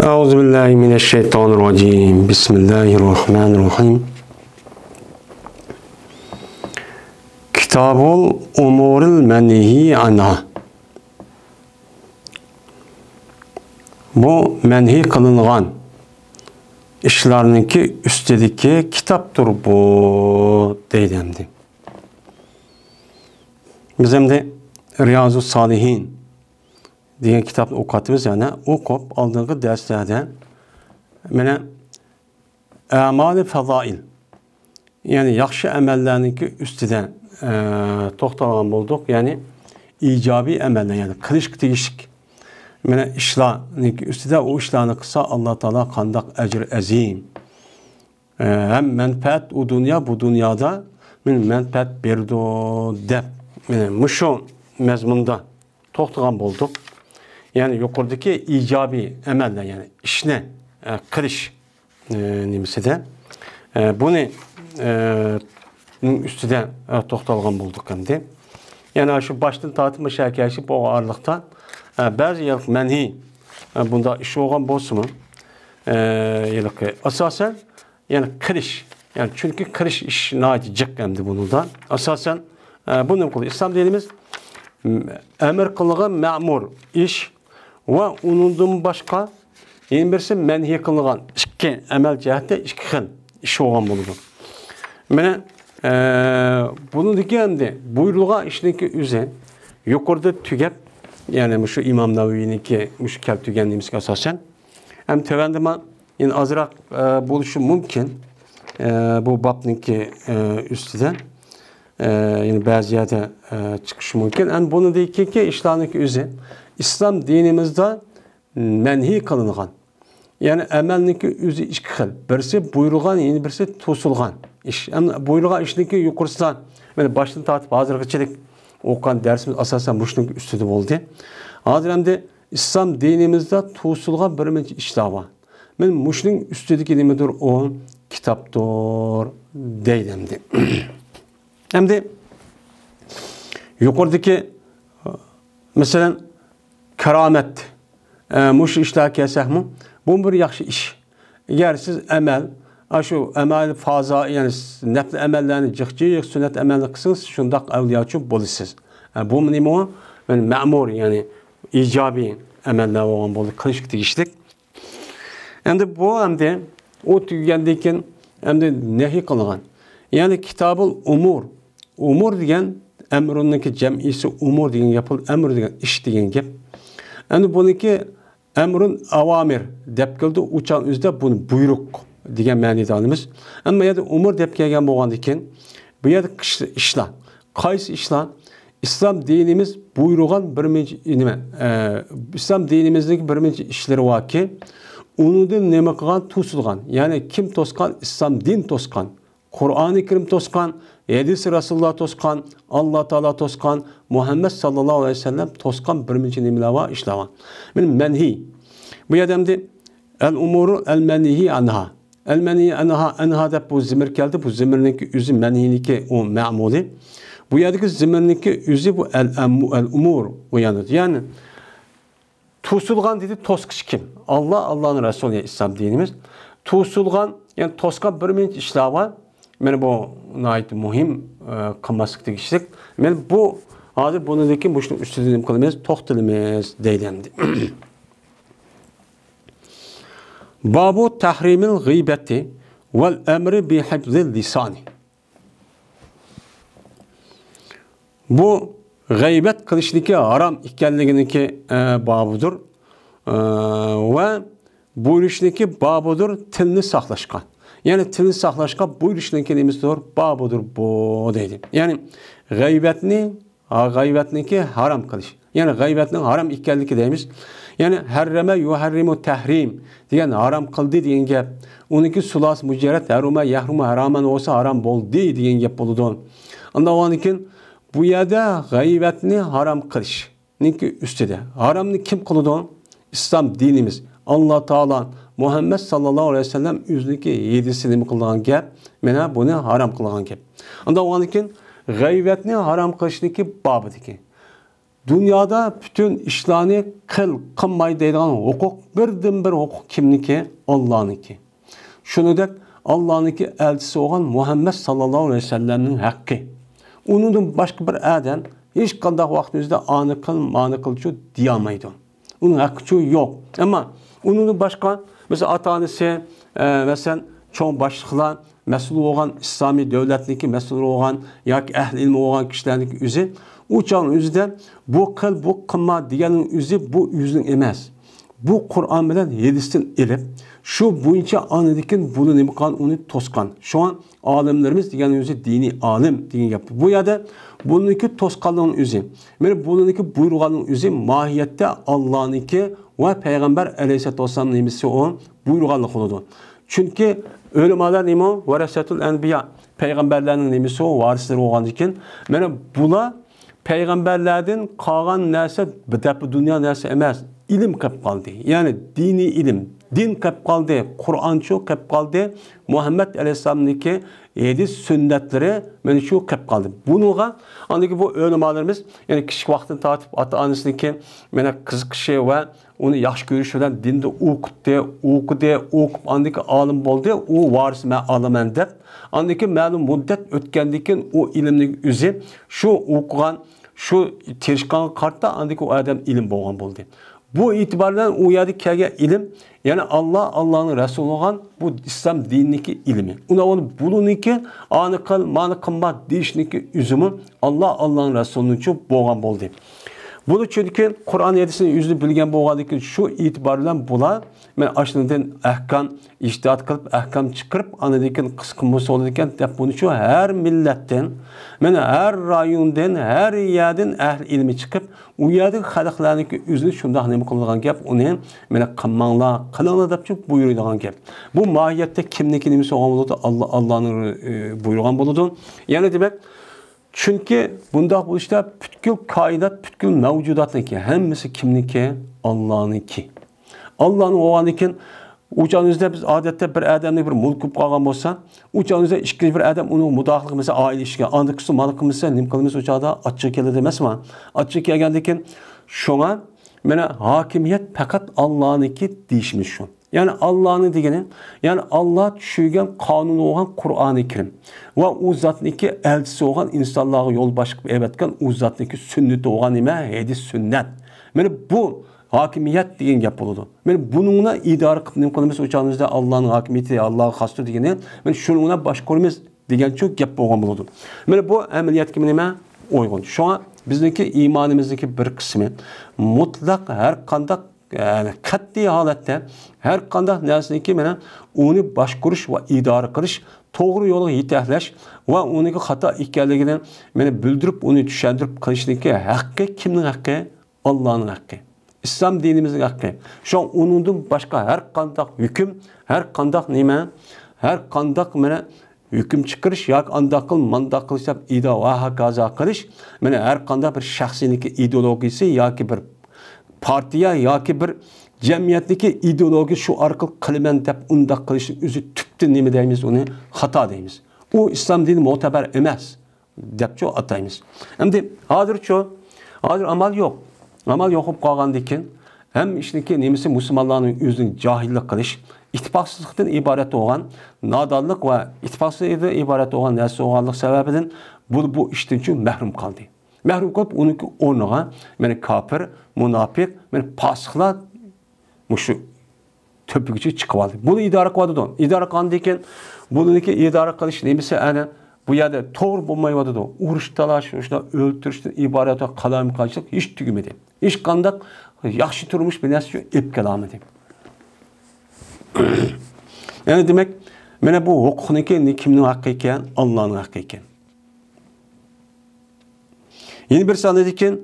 Euzubillahimineşşeytanirracim. Bismillahirrahmanirrahim. Kitabul umuril menhi anha. Bu menhi kılınğan işlerinki üstedeki kitaptır bu deydemdi. Bizim de Riyazu Salihin diye kitap okuttuğumuz yani okup aldığı derslerde mene amali fazail yani yaxşı əməllərinki üstüden toxtalan bulduk yani icabi əməllər yani kılışık değişik mene işlarınki üstüde o işlerini kısa Allah Teala kandak ecr azim hem menfaat o dünya bu dünyada menfaat berdo dep mene muşu mezmunda toxtalan bulduk. Yani yukarıdaki icabi emeller yani işine kırış nimesi de bunu üstüden toxtalğan bulduk hem de. Yani şu baştan tartılmış hikayesi bu ağırlıkta bazı yıllık menhi bunda iş olan bozu mu? Asasen yani kırış yani çünkü kırış iş naicik hem de bunu da asasen bunu kılıyor. İslam dinimiz emir kılığın ma'mur iş ve onundan başka yeni birisi menhi kılınğan iki emel cihette iki xil iş olan buludur. Mene bunun dikende buyruğa işindeki üze yukarıda tügep yani şu İmam Nawawi'ninki şu kelp tügendiğimiz asasen hem tevendime yani azrak buluşu mümkün bu babninki üstüden yani bazı yerde çıkış mümkün. Yani bunu da iki işlerindeki üze İslam dinimizde menhi kılınğan. Yani emelniki üzü iki xil. Birisi buyruğan, yeni birisi tosulğan iş. Yani buyruğa işindeki yukarısından yani başını tartıp hazırlıkçılık okuyan dersimiz asasen muşnun üstüde oldu. Hazır hem de İslam dinimizde tosulğan birinci işler var. Ben muşnun üstüdeki demedir o kitaptır deydemdi. Hem de yukarıdaki mesela keramet muş işler kesek mi? Bu bir yaxşı iş. Eğer siz emel, şu emel faza yani nefl emellerini cıhcıyık sünnet emelini kısınız, şundak evliyaçı bolisiz. Bu ne mi? Yani ma'mur yani icabi emeller olan bolu kılışık değiştik. Hem de bu hem de o tüygendeyken hem de nehi kılığan. Yani kitabul umur. Umur diyen emrundaki cem'isi umur diyen yapıl emr diyen iş diyen gep. Yani bununki emrun avamir dep geldi uçan üzde bunu buyruk diyen mani dalımız. Ama ya da umur dep gelgen boğan diken bu ya da işler. Kaysi işler? İslam dinimiz buyruğan İslam dinimizdeki birinci işleri var ki onu da neme kılan tusulgan. Yani kim toskan? İslam din toskan. Kur'an-ı Kerim toskan, Hadis-i Resulullah toskan, Allah Teala toskan, Muhammed sallallahu aleyhi ve sellem toskan birinci nimelava işlava. Benim menhi. Bu yadamda el umuru el menhi anha. El menhi anha da bu zimir geldi. Bu zimirninki üzü menhiniki o ma'muli. Bu yadaki zimirninki üzü bu el umur uyanır. Yani tusulgan dedi toskış kim? Allah'ın Resulü yani İslam dinimiz. Tusulgan yani toskan birinci işlava. Ben bu nait muhim kılmasıktı kişilik. Ben bu hazır bununki bu üstüdüğüm kılımız toxtılımız deylemdi. Babu tahrimil gıybeti vel emri bi hifzil lisani. Bu gıybet kılışındaki haram ikenliğindeki babudur. Ve bu ilişkideki babudur tilini saklaşkan. Yani tilini saklaşka bu ilişkinin kelimesi doğru babudur bu deydi. Yani gıybetini haram kılış. Yani gıybetinin haram ikkenliki deyimiz. Yani harreme yuharrimu tahrim diyen haram kıldı diyen gep. Onunki sulas mücerret harume yahrume haramen olsa haram boldu diyen gep boludu. Anda o anikin bu yada gıybetini haram kılış. Ninki üstüde. Haramını kim kılıdı? İslam dinimiz. Allah Teala Muhammed sallallahu aleyhi ve sellem yüzdeki yedisini mi kılığan gep, mena bunu haram kılığan gep. Anda o anikin gıybetini haram kılışındaki babıdaki. Dünyada bütün işlerini kıl, kılmay deydiğin hukuk, birden bir hukuk kimniki? Allah'ınki. Şunu da Allah'ınki elçisi olan Muhammed sallallahu aleyhi ve sellem'in hakkı. Onun başka bir adam hiç kadar vaktimizde anı kıl, manı kılçı diyamaydı. Onun hakkı yok. Ama onun başka, mesela ata-anası ve sen çoğun başlıklar, mesul olan İslami devletindeki mesul olan, ya ki ehl ilmi olan kişilerin yüzü, uçağın yüzü de bu kıl, bu kılma diyenin yüzü bu yüzün emez. Bu Kur'an bilen yedisini elip, şu boyunca anıdikin bunu nemikan onu toskan. Şu an alimlerimiz diyen yüzü dini alim diye yapıyor. Bu ya da bununki toskanlığın yüzü. Yani bununki buyruğanın yüzü mahiyette Allah'ınki ve Peygamber aleyhisselatü vesselam'ın emisi o buyruğanlık oldu. Çünkü ölümalar neymi o? Veresetul enbiya. Peygamberlerin emisi o varisleri olan için. Yani buna peygamberlerden kalan nerse bu dünya nerse emez. İlim kap kaldı. Yani dini ilim. Din kap kaldı. Kur'ançı kap kaldı. Muhammed Aleyhisselam'daki 7 sünnetleri men şu kap kaldı. Bunuğa andaki bu ölümalarımız yani kişi vaktini tatip ata-anasındaki mena kız kişi ve onu yaxşı görüşülen dinde okup andaki alim oldu. O varis me alamen dep. Andaki ma'lum muddet ötkendikin o ilimlik üzü şu okugan şu terişkan kartta andaki o adam ilim boğan oldu. Bu itibardan o yerdeki kelge ilim, yani Allah'ın Resulü olan bu İslam dinindeki ilmi. Onu bununki anı kıl, manı kılma deyişindeki üzümü Allah'ın Resulü'nün için boğan oldu. Bunu çünkü Kur'an yedisinin yüzünü bilgen boğadıkı şu itibarla bula, ben aşırıdan ahkam, iştihat kılıp, ahkam çıkarıp, anıdaki kıskınması olurken, bunu şu her milletten, her rayondan, her yerden ehl ilmi çıkıp, o yerdeki halklarının yüzünü şunda nemi kılıngan gap, onu kılmanla, kılınla da çok buyurulan gap. Bu mahiyette kimdeki nimisi olan buludu, Allah'ın buyurgan buludu. Yani demek, çünkü bunda bu işte bütkül kainat, bütkül mevcudatınki, hemmisi kimniki? Allah'ınki. Allah'ın oğlanıkin, uçağınızda biz adette bir adamla bir mulkup kalgan olsa, uçağınızda işkiz bir adam onun mudahlık mesela aile işki, andıkısı malıkımızsa, nimkalımız uçağda açık gelir demez mi? Açık gelgendikin, şuna, hakimiyet fakat Allah'ınki değişmiş şu. Yani Allah'ın degeni, yani Allah düşürgen kanunu olan Kur'an-ı Kerim ve o zatniki elçisi olan insanlığa yol başlık evetken o zatniki sünneti olan hadis sünnet. Yani bu hakimiyet degen yapıldı. Yani bununla idare kılımız uçağınızda Allah'ın hakimiyeti, Allah'a hastı degeni, yani şununla başkorumuz degen çok yap boğan buldu. Yani bu ameliyat kimine uygun. Şu an bizdeki imanımızdaki bir kısmı mutlak her kandak yani katli halette her kandak nersindeki onu başkuruş ve idare kılış, doğru yola yetehleş ve onu hata ikkerliğini bildirip onu düşendirip kılışındaki hakkı kimin hakkı? Allah'ın hakkı. İslam dinimizin hakkı. Şu an onun başka her kandak hüküm, her kandak nime, her kandak hüküm çıkarış, ya andakıl, mandakıl, ida ve hakaza kılış, her kandak bir şahsiniki ideolojisi, ya ki bir partiya, ya ki bir cemiyetteki ideoloji şu arkalık kılmen dep unda kılışın üzü tüptü nime deyimiz onu hata deyimiz. O İslam dini muteber emez. Dep çoğu atayımız. Hem de hazır amal yok. Amal yokup kalgandikin hem işteki nemisi Müslümanların yüzünün cahillik kılış, ittifaqsızlıktan ibaret olan, nadallık ve ittifaqsızlıktan ibaret olan nersi oğanlık sebebinden bu işten için mehrum kaldı. Mehrum kalıp onunki onuğa, kafir, münafik, pasıklar şu töpükçü çıkıp aldı. Bunu idare kıladı. İdare kılandıyken bununki idare kılış nemisi bu yerde doğru bulmayı vardı. Uğruş talaş, öldürüşten ibaret olan kalam kaçlık hiç tügümedi. Hiç kandak yaxşı turmuş bir nesli ip kelamedi. Yani demek bu hukukunki kimnin hakkı iken? Allah'ın hakkı iken. Yeni bir sanedikken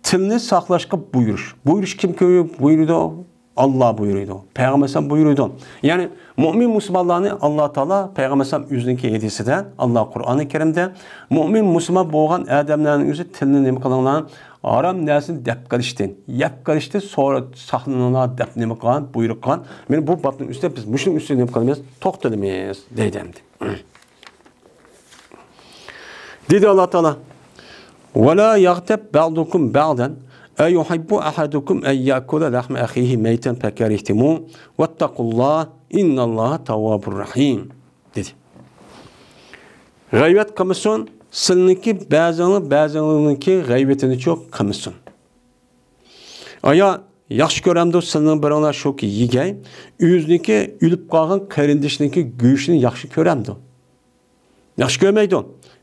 tilini saklaşka buyuruş. Buyuruş kim buyuruyordu? Allah buyuruyordu. Peygamber Aleyhisselam buyuruyordu. Yani mümin Müslümanlarını Allah Teala Peygamber Aleyhisselam yüzündeki hediyesi de Allah Kur'an-ı Kerim'de mümin Müslüman boğan adamların yüzü tilini nemi kılanların aram nersini dep kalıştın. Yap kalıştı sonra saklananlar dep nemi kılan buyruk kılan. Yani bu batının üstüne biz müşün üstüne nemi kılamayız. Toktalamayız. Deydemdi. Dedi Allah Teala. وَلَا يَغْتَبْ بَعْضُكُمْ بَعْضًا Eyuhibbu ahadukum en yakula lahme ahihi meyten fekerihtimu vettakullah innallaha tavvabur rahim dedi. G'aybet qilmasin, sizniki ba'zinglarniki g'aybetini çok qilmasin. Aya yaxshi ko'ramdi sizning biringlar shuki yegay, o'ziniki o'lib qolgan qarindishniki go'shtini yaxshi ko'ramdi. Yaxshi ko'rmaydi.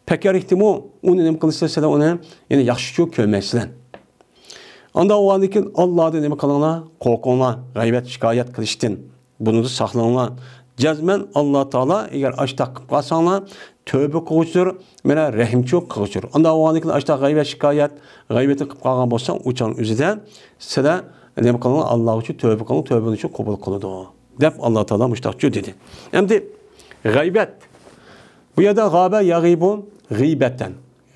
Fekerihtimu uni nima qilsizlar uni, ya'ni yaxshi ko'rmaysizlar. Anda o andikin Allah'da nima qilinglar? Qo'rqinglar, g'aybet shikoyat qilishdan. Buni saqlanglar. Cazmen Allah Teala eğer açta qilib qolsanglar, tövbe qiluvchidir, mana rahimchoq qiluvchidir. Anda o andikin açta g'aybet shikoyat, g'aybetni qilib qolgan bo'lsang, o'chan o'zida sizlar nima qilinglar? Alloh uchun tövbe qiling, tövbeni uchun qabul qiladi deb Allah Teala mushtaqchu dedi. Endi g'aybet bu yerda g'aba yag'ibun g'ibatan.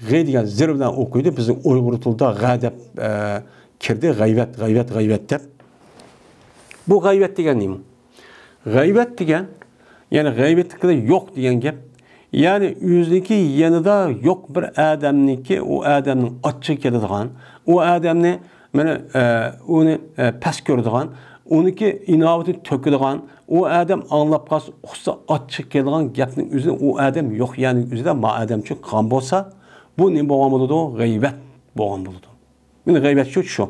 G'e degan zir bilan o'qiydi. Bizning Uyg'ur tilida g'a deb kirdi. G'aybet deb. Bu g'aybet degan nima? G'aybet degan, yani g'aybetlikda yo'q degan gap. Yani o'ziniki yanida yo'q bir odamniki, o odamning ochiq keladigan, o odamni mana uni past ko'radigan, uniki inovati to'kadigan, o odam anglab qolsa, uqsa ochiq keladigan gapning o'zida o odam yo'q, ya'ni o'zida ma odamchi qon bo'lsa, bu nima bo'lgan bo'ladi? G'aybet bo'lgan bo'ladi. Meni g'aybet shu.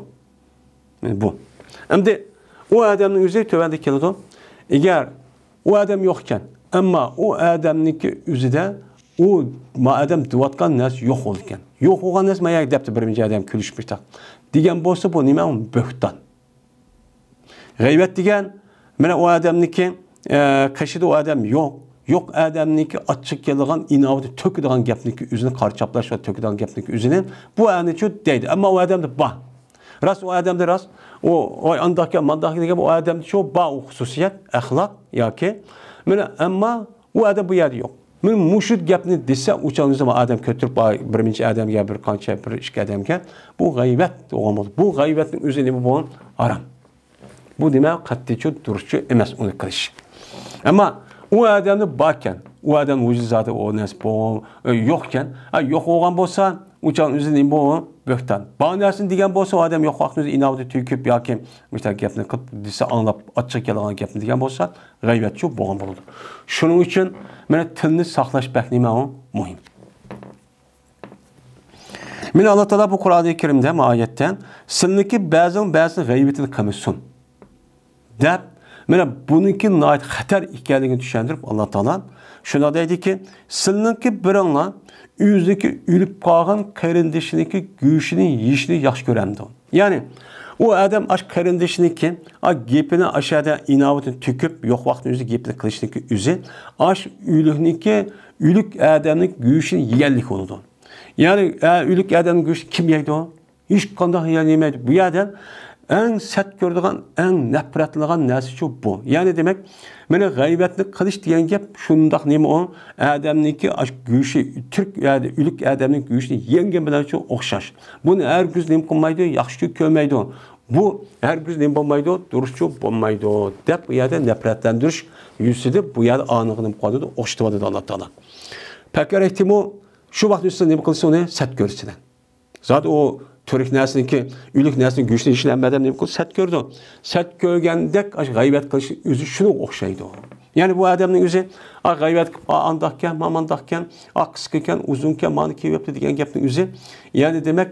Bu. Endi o odamning o'zi tövbede keladi. Eğer o adam yokken ama o adamniki üzüde o adam duvatkan nas yok olurken. Yok olan nas mayak depti birinci adam külüşmüştü. Digen bolsa bu nime böhtan. G'aybet digen mana o adamniki kaşıda o adam yok. Yok adamniki açık kelgan inavati töküdigan gapniki üzünü qarchaplash va töküdigan gapniki üzünü bu anichu deydi. Ama o adam da bah. Ras o adamda ras o andaki mandaki degan o adamda şu ba xususiyat, axloq yoki mana amma o adam bu yerda yo'q. Men mushud gapni desa, o'changiz adam ko'tirib birinchi odamga bir qancha bir ikki odamga bu g'aybet bo'ladi. Bu g'aybetning o'zi nima bo'lgan? Haram. Bu demak qat'iy durustchi emas uni qilish. Amma o adamni barkan, o adam o'zi zoti o nas yo'qkan, yo'q bo'lgan bo'lsa, o'chan o'zi nima bo'lgan? Böhtan. Bağınarsın diyen bolsa o adam yok vaxtınızda inavda tüküp yoki işte gapni qilib desa anlab açıq kelgan gapni degan bolsa g'aybet çok bo'lgan bo'ladi. Shuning uchun mana tilni saqlash nima muhim. Mana Alloh taolo bu Qur'oni Karimda oyatdan sizniki ba'zi g'aybetini qilmasin deb mana buniki nihoyat xatar ekanligini tushuntirib Alloh taolo shuna deydiki, sizniki biringlar o'ziki o'lib qolgan qarindishiniki go'shtini yeyishni yaxshi ko'ramdi. Ya'ni o adam ash qarindishiniki gapini ashada inovatini to'kib yo'q vaqtda o'zi gapini qilishniki o'zi ash o'lik odamning go'shtini yeganlik bo'ladi. Ya'ni o'lik odamning go'shtini kim yeydi? Hech qanday yemaydi. Bu yerda eng sat ko'radigan, eng nafratlagan narsa shu bu. Ya'ni demak, mana g'aybetni qilish degan gap shundoq nima o odamniki go'shti turk yoki o'lik odamning go'shtini yengan bilan shu o'xshash. Buni hargiz nima qilmaydi, yaxshi ko'rmaydi. Bu hargiz nima bo'lmaydi, durustchi bo'lmaydi deb bu yerda nafratlantirish yuzida bu yerda aniq nima qoladi, o'xshatadi Alloh taolo. Pakar ehtimol shu vaqt üstüne nima qilsa uni sat ko'rsidan. Zot o Türk neslinki, ülük neslin güçlü işlenmeden ne yapıyor? Sat gördü. Sat görgendek g'aybet kılışı özü şunu okşaydı. Yani bu adamın özü g'aybet andakken, mamandakken, kıskıken, uzunken, maniki yaptı diyen gapning özü. Yani demek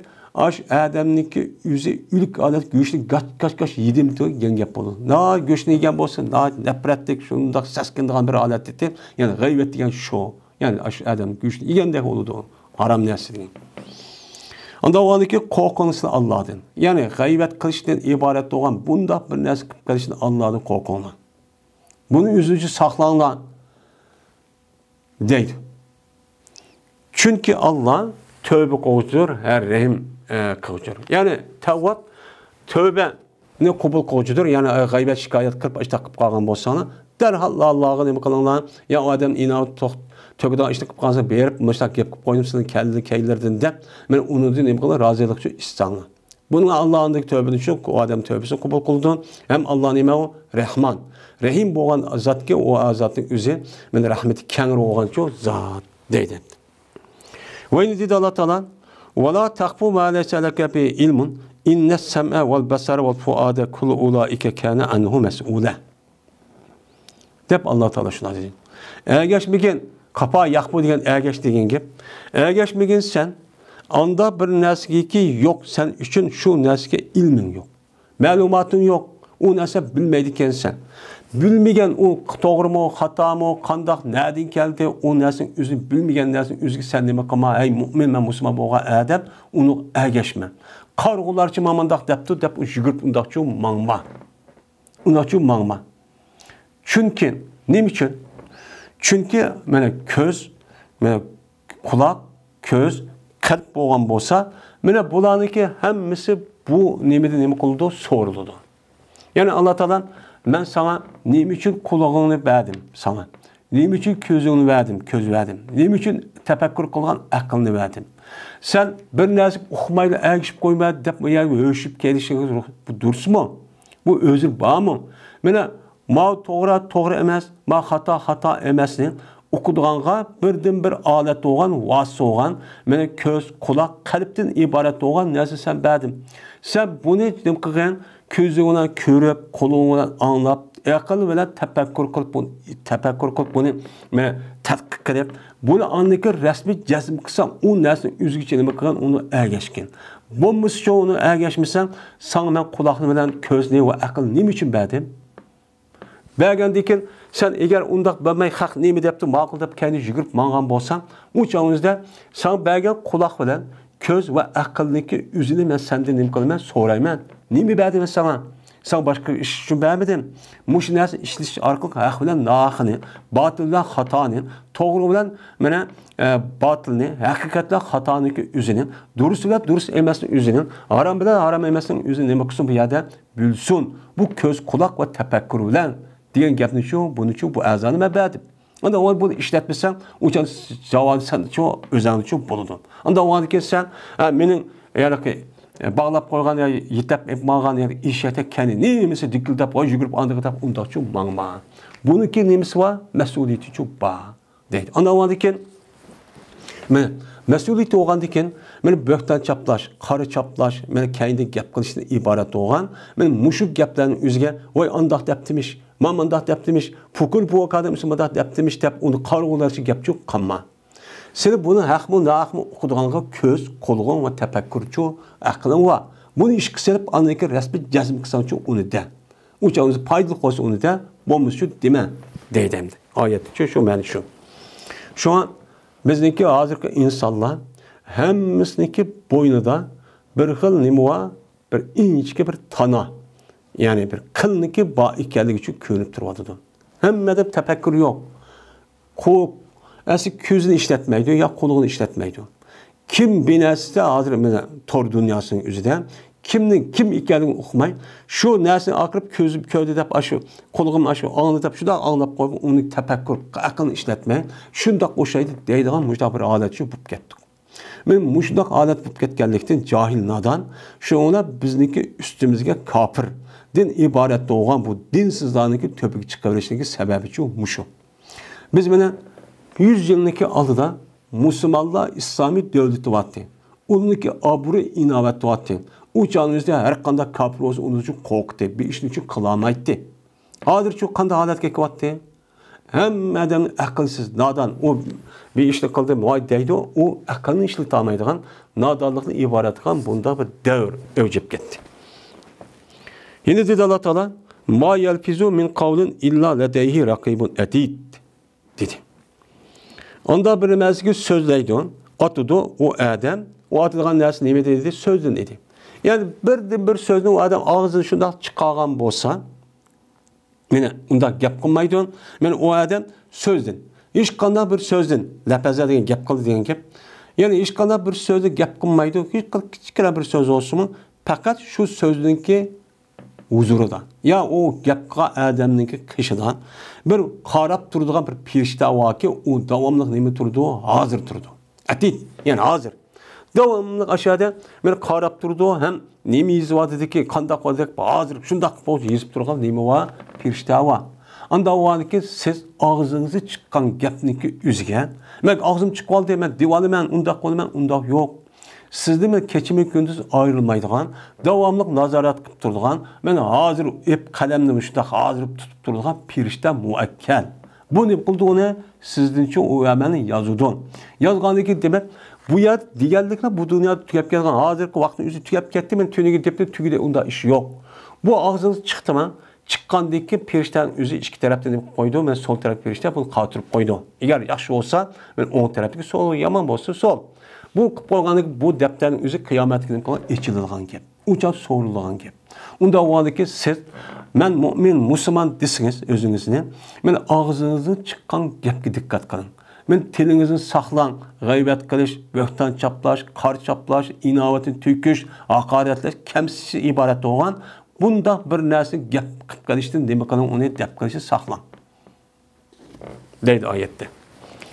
adamniki özü ülük adet güçlü kaç yedim diyen gap oldu. Na güçlü yegen bolsa, na nefretlik şundak seskindiğin bir alet etti. Yani g'aybet diyen şu. Yani adam güçlü yegendek oldu. Haram neslinin. Anda o andaki korkunusunu Allah'dan. Yani g'aybet qilishdan ibaret olan bunda bir narsa qilishdan Allah'dan korkunglar. Bunu üzücü saqlanglar deydi. Çünkü Allah tövbe qiluvchidir, her rahim qiluvchidir. Yani tavbat tövbe ne qabul qiluvchidir. Yani g'aybet shikoyat qilib ishda qilib qolgan bo'lsanglar, darhol Allohga nima qilinglar? Ya odam inovat töküden işte qilib berib, müştak gap qilib qo'ydim sizning kaylardan deb, men uni nima qilib rozilik uchun istanglar. Buning Allohning tövbesi uchun o odam tövbesini qabul qildi. Hem Alloh nima u? Rahman. Rahim bo'lgan zotga o zotning o'zi men rahmeti keng bo'lgan shu zot deydi. Va endi dedi Alloh taolo: "Va la taqfu ma laysa laka bi ilmun İnne sem'e vel besara vel fuade kullu ulaike kâne anhu mes'ûle. Dep Allah Teala şuna dedi. Ergeçmegin kapağı yakma degen ergeç degen gep. Ergeçmegin sen anda bir nesgeki yok sen üçün şu nesge ilmin yok. Malumatın yok. O narsa bilmeydiken sen. Bilmegen o doğru mu, hata mı, kandak nereden geldi o narsanın özü bilmegen narsanın özü sen demek ama ey mümin ve Müslüman boğa adam onu ergeçme. Kargılarçı mamandak deptu dep jigirp undakçı mangma. Undakçı mangma. Çünkü ne için? Çünkü mana göz, mana kulak, göz, kalp boğan bolsa, mana bulaniki hemmisi bu nimede nime kıldı soruldu. Yani Allah Teala ben sana nime için kulağını verdim sana. Nime için gözünü verdim, göz verdim. Nime için tefekkür kılgan aklını verdim. Sen bir narsa okumayla ergişip koyma dep yani ölçüp gelişiniz bu dursun mu? Bu özür bağ mı? Mana ma to'g'ri emas, ma xato emasni o'qidiganga birdan bir olat bo'lgan, vasita bo'lgan, mana ko'z, quloq, qalbdan iborat bo'lgan narsa sen berdim. Sen buni nim qilgan, ko'zing bilan ko'rib, qo'ling bilan anglab, aql bilan tafakkur qilib buni mana tadqiq qilib, buni andiki rasmiy jazm qilsam, u narsani o'zgacha nima qilgan, uni ergashgan. Bo'lmasa uni ergashmasam, sen men quloqni bilan ko'zni va aqlni nima uchun berdim? Bergendikin sen eğer undaq bilmey haq nemi depti maqul dep kendi jigirip mangan bolsan, u çağınızda sen bergen kulaq bilan ko'z va aqlniki üzünü men senden nima qilaman so'rayman. Nemi berdim sana? Sen başka ish uchun bermedin. Mush narsa ishlash orqali haq bilan nohaqni, botil bilan xatoni, to'g'ri bilan mana botilni, haqiqat bilan xatoniki üzünü, durust bilan durust emasni üzünü, harom bilan harom emasni üzünü nima qilsin bu yerda bilsin. Bu ko'z, quloq va tafakkur bilan diyen gapni şu, bunu şu, bu azanı ben berdim. Onda o bunu işletmesen, uçan cevabı sen şu, özanı şu buludun. Onda o halde sen, benim yani ki bağlap koygan ya yitap etmağan ya işlete kendi neyimisi dikildap, o yugurp andıqtap, onda şu mağma. Bunun ki neyimisi var, mesuliyeti çok bağ. Deydi. Onda o halde ki, mesuliyeti oğan diken, men bökten çaplaş, karı çaplaş, men kendi gap kılışına ibaret oğan, men muşuk gaplarının üzge, oy andaq deptimiş, mamandaq deptimiş, pukul bu kadar müslümandak deptimiş dep, onu kargılarçı gap çok kanma. Seni bunu haq mı, naq mı okuduğunca köz, kolğun ve tefekkürçü aklın var. Bunu iş kısalıp anlayık resmi cazım kısalçı onu de. Uçağınızı paydalı koysa onu de, bombuz şu deme, deydemdi. Ayet şu məni şu. Şu an bizdeki hazırki insanlar hemmisiniki boynunda bir xil nima var, bir inchki bir tana, yani bir qilniki bor ekanligi uchun ko'rinib turadi. Hammada tafakkur yo'q. Asli ko'zini ishlatmaydi, yo qo'lini ishlatmaydi. Kim binasida hozir mana tor dunyosining o'zida kim ekanligini uqmay, shu narsani aqirib ko'zi deb ashu qo'lig'im ashu ongni deb shunday anglab qo'yib, uni tafakkur, aqlni ishlatmay, shundoq o'xshaydi deydigan mushta bir holat shu bo'lib ketdi. Men mushdoq holat bo'lib ketganlikdan jahil nadan, shuna bizniki ustimizga kofir, din iborat bo'lgan bu dinsizlarniki to'piga chiqaverishligi sababi shu mushu. Biz mana 100 yilniki oldida musulmonlar islomiy davlati vatdi. Unniki obro' inovat vatdi. U chog'imizda har qanday kofir o'zi uni uchun qo'rqdi, bir ishni uchun qilolmaydi. Hozir shu qanday holatga kelyapti? Hamma odam aqlsiz, nodon, u bir ishni qildi, moy deydi, u aqlni ishlata olmaydigan, nodonlikdan iborat qilgan bunda bir davr o'jib ketdi. Yine dedi Allah Teala, "Ma yalfizu min qawlin illa ladayhi raqibun atid." dedi. Onda bir mezgi sözleydi on, atıdı o adam, o atılan neresi neyme dedi, sözün dedi. Yani bir sözün o adam ağzını şundan çıkargan bolsa, mene unda gap qilmaydi on, mene o adam sözdün. Hiç qanday bir sözdün, lapaza degan gap qildi degan gap. Yani hiç qanday bir sözü gap qilmaydi, hiç kichkina bir söz olsun, faqat shu sözdünki huzurida. Ya o gapqa adamninki qishidan bir qarab turadigan bir perishta vaki u davomli nima turdi, hozir turdi. Atid, yani hozir. Davomli aşağıda men qarab turdi, ham nima yozib dediki, qanday qo'ydik, hozir shunday qilib yozib turgan nima va perishta va. Anda o'g'aniki siz og'zingizni chiqqan gapniki o'ziga, men og'zim chiqib qoldi, men divoliman, unda qo'laman, unda yo'q. sizde men keçimi gündüz ayrılmaydigan, davamlıq nazarat qilib turadigan, men hozir ip qalamni shunda hozir tutib turadigan pirishta muakkal. Bu ne qildi uni sizdincha u amalni yozudi. Yozganligi demak, bu yer deganlikni bu dunyoda tugab kelgan, hozirgi vaqtning o'zi tugab ketdi, men tuniga deb tugida unda ish yo'q. Bu og'zingiz chiqdimi? Chiqqandan keyin perishtaning o'zi ikki tarafdan deb qo'ydi, men sol taraf perishta buni qotirib qo'ydi. Agar yaxshi bo'lsa, men o'ng tarafga sol, yomon bo'lsa sol. Bu qilib qo'yganlik bu daftarning o'zi qiyomatga qilgan echiladigan gap. Ucha so'riladigan gap. Unda o'g'adiki siz men mu'min, musulmon desingiz o'zingizni, men og'zingizdan chiqqan gapga diqqat qiling. Men tilingizni saqlang, g'aybat qilish, bo'xton chaplash, qor chaplash, inovatni to'kish, haqoratlash, kamsitish iborat bo'lgan bunda bir narsa gap qilib qilishdan nima qiling, uni deb qilishni saqlang. Deydi oyatda.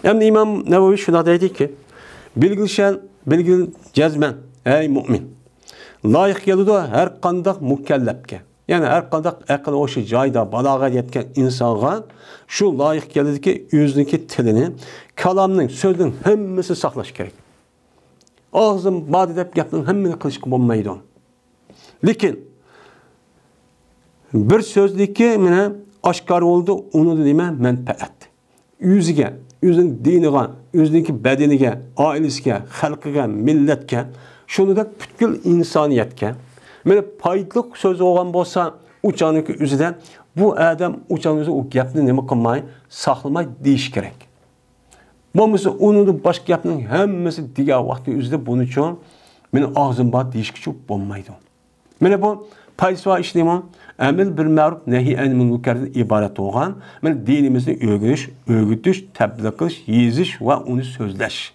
Endi Imom Navoiy shuna deydiki, bilgil jazman, ey mu'min. Loyiq keladi har qanday mukallafga. Yani her kadar akıl o şey cayda balağa yetken insana şu layık geldi ki yüzdeki tilini, kalamının, sözünün hemmisi saklaş gerek. Ağzın, badedep yaptığın hemmini kılışkı olmaydı. Lakin bir sözdeki mine aşkar oldu, onu da deme menfaat. Yüzün dinine, yüzdeki bedenine, ailesine, halkına, milletke, şunu da bütün insaniyetke, mene paylık söz olan bolsa uçanıki üzüden bu adam uçanısı o gapni nima qilmay saqlamay deyish kerak. Bo'lmasa uni boshqa gapning hammasi degan vaqtda üzüde buning uchun meni og'zim bor deyishga bo'lmaydi. Mana bu payso ishlayman, amil bil ma'ruf nahi anil munkardan iborat bo'lgan, men dinimizni o'rgatish, tabliğ qilish, yezish va uni so'zlash.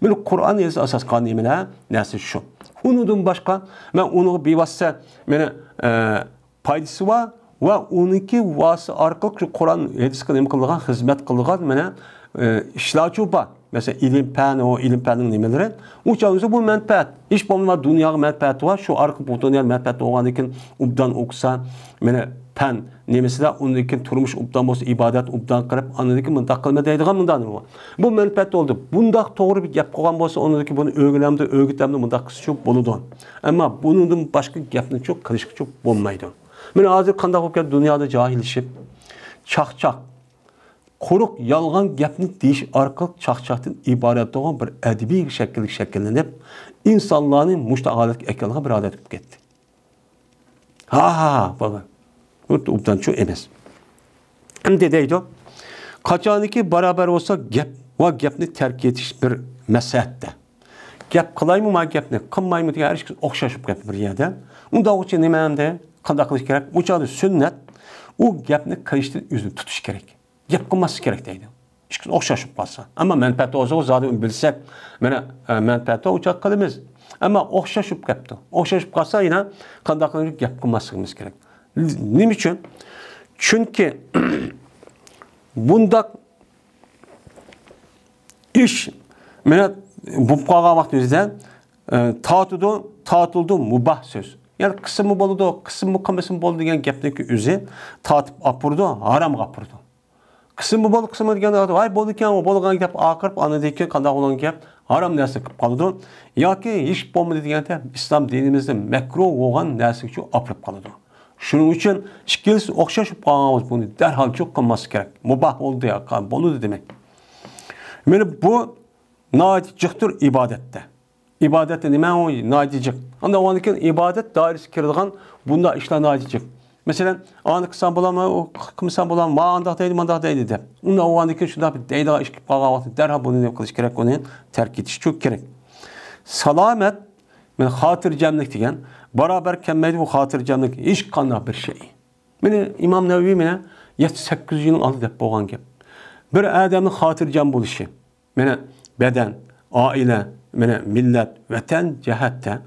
Men Qur'on esa asos qonuniyatlar narsa shu. Unudun başka, ben onu bivassa mene paydası var ve onunki vası arkalık şu Kur'an hadis kılım kılgan, hizmet kılgan mene işlaçı var. Mesela ilim pənin nimeleri. Uçağınızda bu menfaat. İş bulunma dünyaya menfaat var. Şu arka bu dünyaya menfaat olan iken ubdan okusa mene pen nemesi de onun için turmuş ubdan olsa ibadet ubdan kırıp anladık mı takılma deydiğim bundan mı? Bu menfaat oldu. Bunda doğru bir yap koyan olsa onundaki bunu öğütlemde bunda kısa çok buludu. Ama bunun başka yapını çok karışık çok bulmaydı. Ben hazır kandak okuyan dünyada cahilişip çak koruk yalgan yapını değiş arkalık çakçaktan ibaret olan bir edebi şekillenip insanların müştağalık ekranına bir adet edip gitti. Baba. Ubdan çok emes. Hem de deydi o, kaçaniki beraber olsa gapni terk etiş bir mesahatte. Gap kılay mı gapni, kılmay mı diye her şey okşaşıp gap bir yerde. Onda o için nemende kandak kılış gerek. Uçağı sünnet, o gapni kayıştığın yüzünü tutuş gerek. Gap kılması gerek deydi. Hiç okşaşıp kalsa. Ama menfaati olsa o zaten bilsek, menfaati uçak kılımız. Ama okşaşıp gaptı. Okşaşıp kalsa yine kandak kılış gap kılmasımız gerek. Ne için? Çünkü bunda iş bu kalan vaktimizde tatıldı mubah söz. Yani kısmı boludu, kısmı kımısın bolu diyen gaptaki üzü tatıp apurdu, haram kapurdu. Kısmı bolu, kısmı diyen ay boluyken o boluğan gap akırıp anladıyken kandak olan gap haram dersi kıp kalıdı. Ya ki hiç bolmadı diyen de İslam dinimizde mekruh olan dersi ki apırıp kalıdı. Şunun için şikilsiz okşaşıp kalmamız bunu derhal çok kılması gerek. Mubah oldu ya, bolu demek. Yani bu naidiciktir ibadette. İbadette ne o naidicik. Anda o anıkin ibadet dairesi kirliğin bunda işler naidicik. Mesela anı kısan bulama, o kımsan bulama, ma andaq deydi de. Onda o anıkin şunda bir deyda işkip kalmamız derhal bunu ne kılış gerek, onu terk ediş çok gerek. Salamet, hatır cemlik diyen, beraber kemmeydi bu hatırcamlık hiç kanlı bir şey. Beni İmam Nevevi mene 7-8 yılın alı dep boğan gep. Bir adamın hatırcam buluşu. Mene beden, aile, mene millet, vatan cehette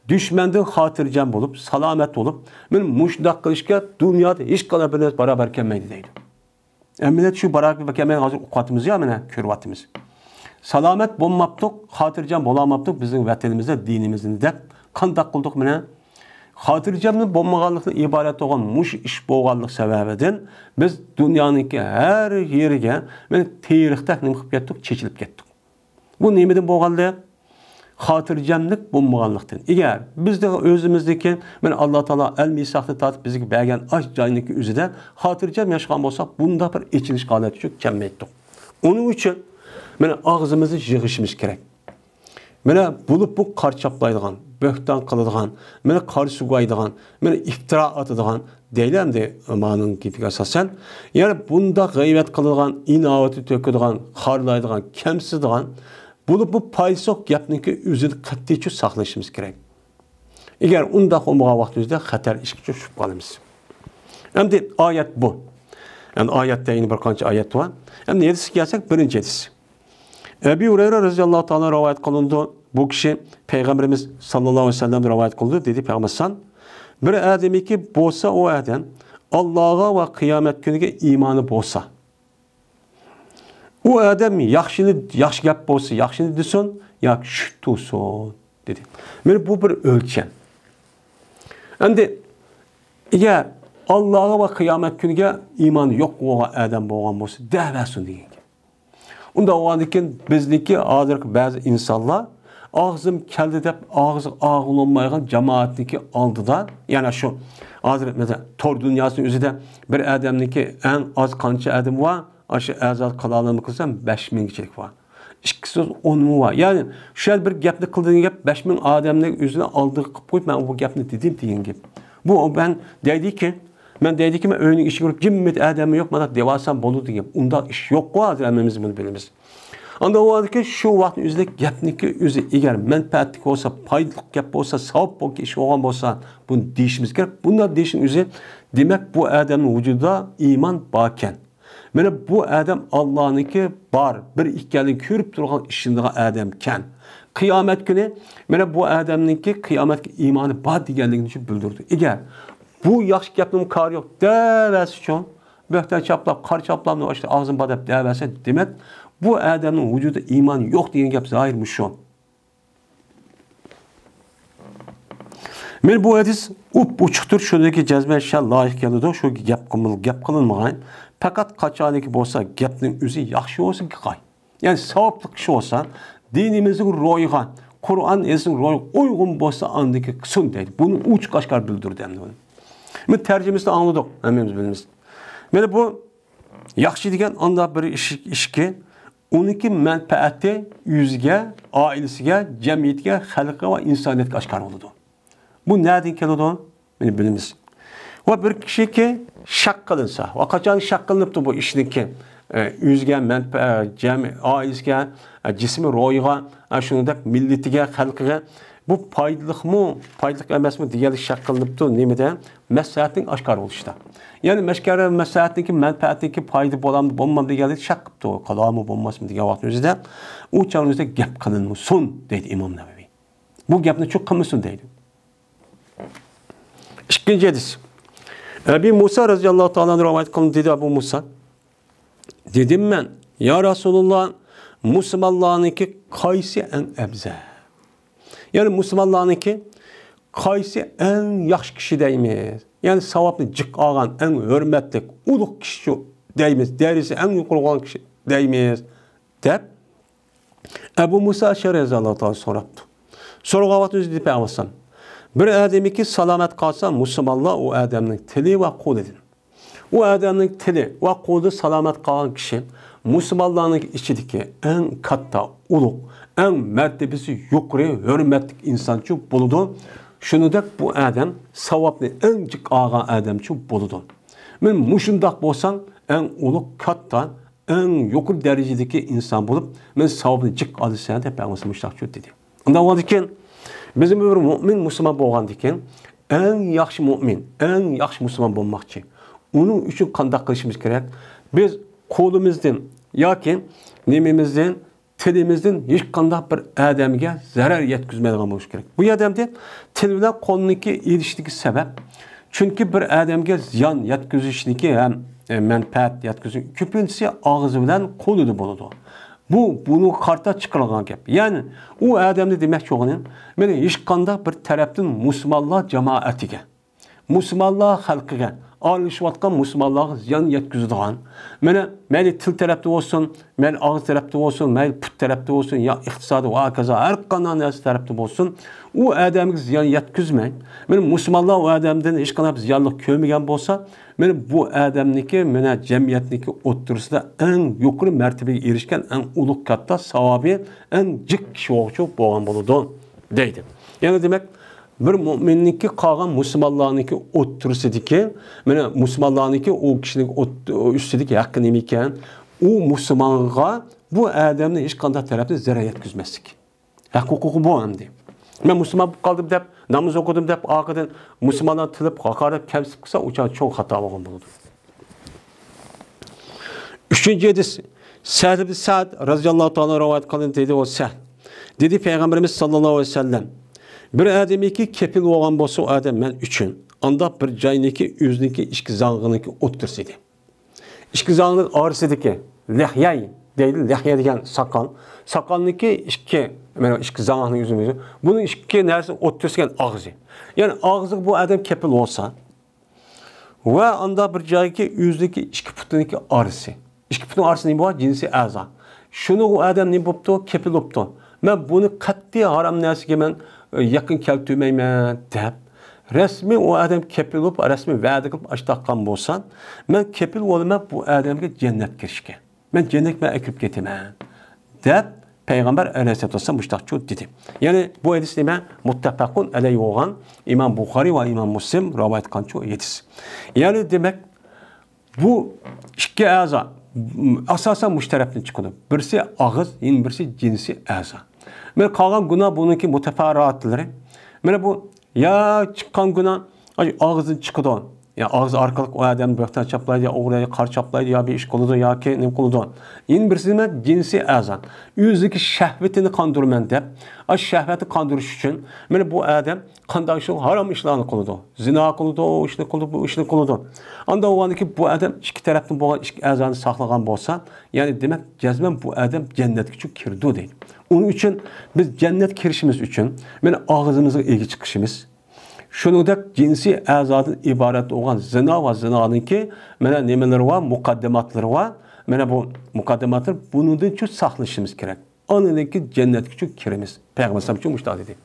düşmenden hatırcam bulup, salamet olup, men muşdak kılışka dünyada hiç kanlı bir beraber kemmeydi deydi. Millet şu beraber kemmeydi hazır ukatımız ya mene kürvatımız. Salamet bulmaptık, hatırcam bulamaptık bizim vatanımızda, dinimizde de kandak kıldık mene. Hatırcamın bulmağanlıkla ibaret olan muş iş boğanlık sebebiden biz dünyanınki her yerine tarihte ne yapıp gittik, çekilip gittik. Bu nemeden boğanlığı? xotirjamlik bo'lmaganlikdan. Agar bizda o'zimizniki, men Alloh taolo al-misaqni tatib bizga bergan ash joyniki o'zida xotirjam yashagan bo'lsak, bunda bir ichilish holati cho'k kelmaydi. Uning uchun men og'zimizni yig'ishimiz kerak. Mene bulup bu qarchaplaydigan, böhtan qiladigan, mene qarşı qo'yadigan, mene iftira atadigan deyiləm de ma'nun kipiga asosan. Yani bunda g'iybat qiladigan, inovati to'kadigan, xorlaydigan, kamsizdigan bulup bu paysoq gapniki o'zini qat'iy saqlashimiz kerak. Agar undaq bo'lmagan vaqtimizda xatar ishga tushib qolamiz. Endi oyat bu. Yani oyatda yana bir qancha oyat bor. Endi yetisi kelsak, birinchi hadis. Ebu Hureyre radıyallahu ta'ala rivayet kılındı. Bu kişi Peygamberimiz sallallahu aleyhi ve sellem rivayet kılındı. Dedi Peygamber bir ademi ki bolsa o adam Allah'a ve kıyamet günüge imanı bolsa. O adam yaxşı gap bolsa, yaxşını desin, ya şüt olsun dedi. Yani bu bir ölçem. Endi eğer Allah'a ve kıyamet günüge imanı yok olan adam bolgan bolsa, dəvəsin deyin. Unda oğandikin bizdeki hazır bazı insanlar ağzım keldi dep ağzı ağılınmaygan cemaatniki aldı da yani şu hazır mesela tor dünyasının üzerinde bir adamniki en az kança adam var aşı azal kalalımı kılsam 5000 kişilik var. İkisi 10 mu var. Yani şöyle bir gapni kıldığın gap 5000 adamның üzerine aldığı koyup ben bu gapni dedim deyin gibi. Bu ben dedi ki ben önün işi görüp cimmet adamı yok bana devasam bolu diye. Unda iş yok o adamımız bunu biliriz. Anda o ki şu vaktin üzerinde gapniki üzü eğer menfaatlik olsa, paylık gap olsa, savap bol iş olan olsa bunu değişimiz gerek. Bunda değişim üzü demek bu adamın vücuda iman baken. Mene bu adam Allah'ınki bar bir ikkalini körüp durgan işinde adamken. Kıyamet günü mene bu adamınki kıyamet imanı bar digenligini için bildirdi. Eğer bu yaxşı gapning kar yo'q dəvəsi üçün böhtan çaplab, qar çaplabını işte ağzın badab dəvəsi demək bu adamın vücuda iman yo'q degan gap zahirmiş şu. Men bu hadis uçuqtur şuradaki cazbe şal layık keldi şu gap qılınmagan. Fakat qaçaniki bolsa gapning o'zi yaxshi olsa ki qay. Yani savaplı kishi olsa dinimizin ro'yiga, Qur'on esin ro'yiga uygun bolsa andiki qilsin deydi. Bunu uç qaşqar bildirdi endi bunu. Biz tercümesini anladık, hemimiz biliriz. Yani bu yaxşı degen anda bir işki, onunki menfaati yüzge, ailesiga, cemiyetge, halka ve insaniyetge aşkar oldu. Bu nereden keldi? Beni biliriz. Ve bir kişi ki şak kılınsa, ve kaçan şak kılınıptı bu işinki yüzge, menfaati, ailesiga, cismi ro'yiga, şunundak milletiga, halkıga, bu paydalık mı, paydalık emas mı diye şak kılınıptı nemeden mesaatning aşkar oluşta. Yani mesaatniki menfaatniki payda bolamdı, bolmam diye şak kıptı o. Kalamı bolmaz mı diye vaktin özüde o çağınızda gap kılınmışsın dedi İmam Nevevi. Bu gapni çok kılmışsın dedi. İkinci hadis. Ebu Musa radıyallahu ta'ala rivayet kılın dedi Ebu Musa. Dedim ben ya Resulullah Müslümanlarınki kaysi en ebze. Yani Müslümanlarınki kaysi en yaxşı kişi deyimiz. Yani savaplı cık ağan en hürmetlik, uluk kişi deyimiz. Derisi en yukarı olan kişi deyimiz. Deyip Ebu Musa Şerizallahu ta'ala soraptı. Soru qavat özü deyip ağlasam. Bir ademi ki salamet kalsa Müslümanlar o adamın tili ve koludur. O adamın tili ve kolu salamet kalan kişi Müslümanların içindeki en katta, uluk, en mertebesi yukarı, hürmetlik insançı buludu. Şunu da bu adam savaplı en cık ağan adamçı buludu. Men muşundak bolsan en uluk katta, en yukarı derecedeki insan bulup men savaplı cık alısan da ben muştakçı dedi. Ondan oldu ki bizim bir mümin Müslüman bolğan diken en yaxşı mümin, en yaxşı Müslüman bolmakçı. Onun için qandaq qilishimiz kerak. Biz kolumuzdan yoki nemimizdan tilimizden hiç qandaq bir adamga zarar yetkazmaydigan bo'lish kerak. Bu odamda til bilan qo'lniki erishishlik sabab. Chunki bir odamga ziyon yetkazishniki ham manfaat yetkazish ko'pincha og'iz bilan qo'lida bo'ladi. Bunu karta çıkarılan gap. Yani o adamda demek çoğunun meni hiç qandaq bir tarafdan Müslümanlar cemaatiga, Müslümanlar halkıga, aralashayotgan musulmonlarga ziyon yetkazadigan, mana mayli til tarafda bo'lsin, mayli og'iz tarafda bo'lsin, mayli put tarafda bo'lsin, yo iqtisodi va kaza har qanday narsa tarafda bo'lsin, u odamga ziyon yetkazmang. Mana musulmonlar u odamdan hech qanday ziyonlik ko'rmagan bo'lsa, mana bu odamniki, mana jamiyatniki o'ttirisida eng yuqori martabaga erishgan, eng ulug' katta savobi, eng jik kishi bo'lgan bo'ladi deydi. Ya'ni demak, bir mo'minniki qolgan musulmonlarniki o'ttirsidiki, mana musulmonlarniki u kishining ustidagi haqqi nima ekan, u musulmonga bu odamni hech qanday tarafdan zarar yetkazmaslik. Huquqi bu endi. Men musulmon bo'lib qoldim deb, namoz o'qidim deb, orqadan musulmonlar tilib, haqorat kamsib qilsa, u cho'ng xato bo'lgan bo'ladi. 3-hadis Sa'd ibn Sa'd radhiyallohu ta'ala rivoyat qilgan dedi o Sa'd. Dedi Peygamberimiz sallallohu alayhi vasallam, bir adamiki kepil bo'lgan bo'lsa, o adam men uchun anda bir joyniki o'zniki ikki zang'iniki o'ttirsidi. Ikki zang'ning orasidagi lihyay deydi, lihya degan soqol. Soqolniki ikki zang'ning o'zimiz. Buning ikki narsa o'ttirgan og'zi. Ya'ni og'zi bu adam kepil bo'lsa va anda bir joyga o'zniki ikki putiniki orasi. İki putun orasi nima bor? Jinsiy a'zo. Shuni u adam nima bo'pti? Kepil bo'pti. Men buni qat'iy harom narsaga men yaqin keltirmayman deb rasmiy o adam kepil bo'lib, rasmiy va'da qilib ashtaqan bo'lsan, men kepil bo'laman bu odamga jannat kirishga. Men jannatga kirib ketaman deb Peygamber Aleyhisselatü Vesselam müştahçı dedi. Yani bu hadis nima? Muttafaqun alayhi bo'lgan İmam Buxoriy va İmam Muslim rivoyat qilgan hadis. Yani demek bu ikki a'zo asosan mushtarakdan chiqadi. Birisi og'iz, birisi jinsiy a'zo. Men qolgan gunoh buniki mutafarriatlari. Mana bu ya chiqqan gunoh og'izdan chiqadi. Ya ağız arkalık o adam böhtan çaplaydı, ya oğraya kar çaplaydı, ya bir iş koludu, ya ki ne koludu. Yine birisi de cinsi azan. Yüzdeki şehvetini kandırmen de, o şehveti kandırış için, yani bu adam kandırışın haram işlerini koludu. Zina koludu, o işini koludu, bu işini koludu. Anda o ki bu adam iki taraftan bu iki azanı saklagan bolsa, yani demek cezmen bu adam cennet küçük kirdi değil. Onun için biz cennet kirişimiz için, yani ağzımızın ilgi çıkışımız, shuningdek jinsiy a'zodan iborat bo'lgan zino va zinoniki mana nimalar va muqaddimatlar va mana bu muqaddimatlar bundan cho'q saqlashimiz kerak. Oniki jannatga cho'q kiramiz. Payg'ambar uchun mushtoq dedi.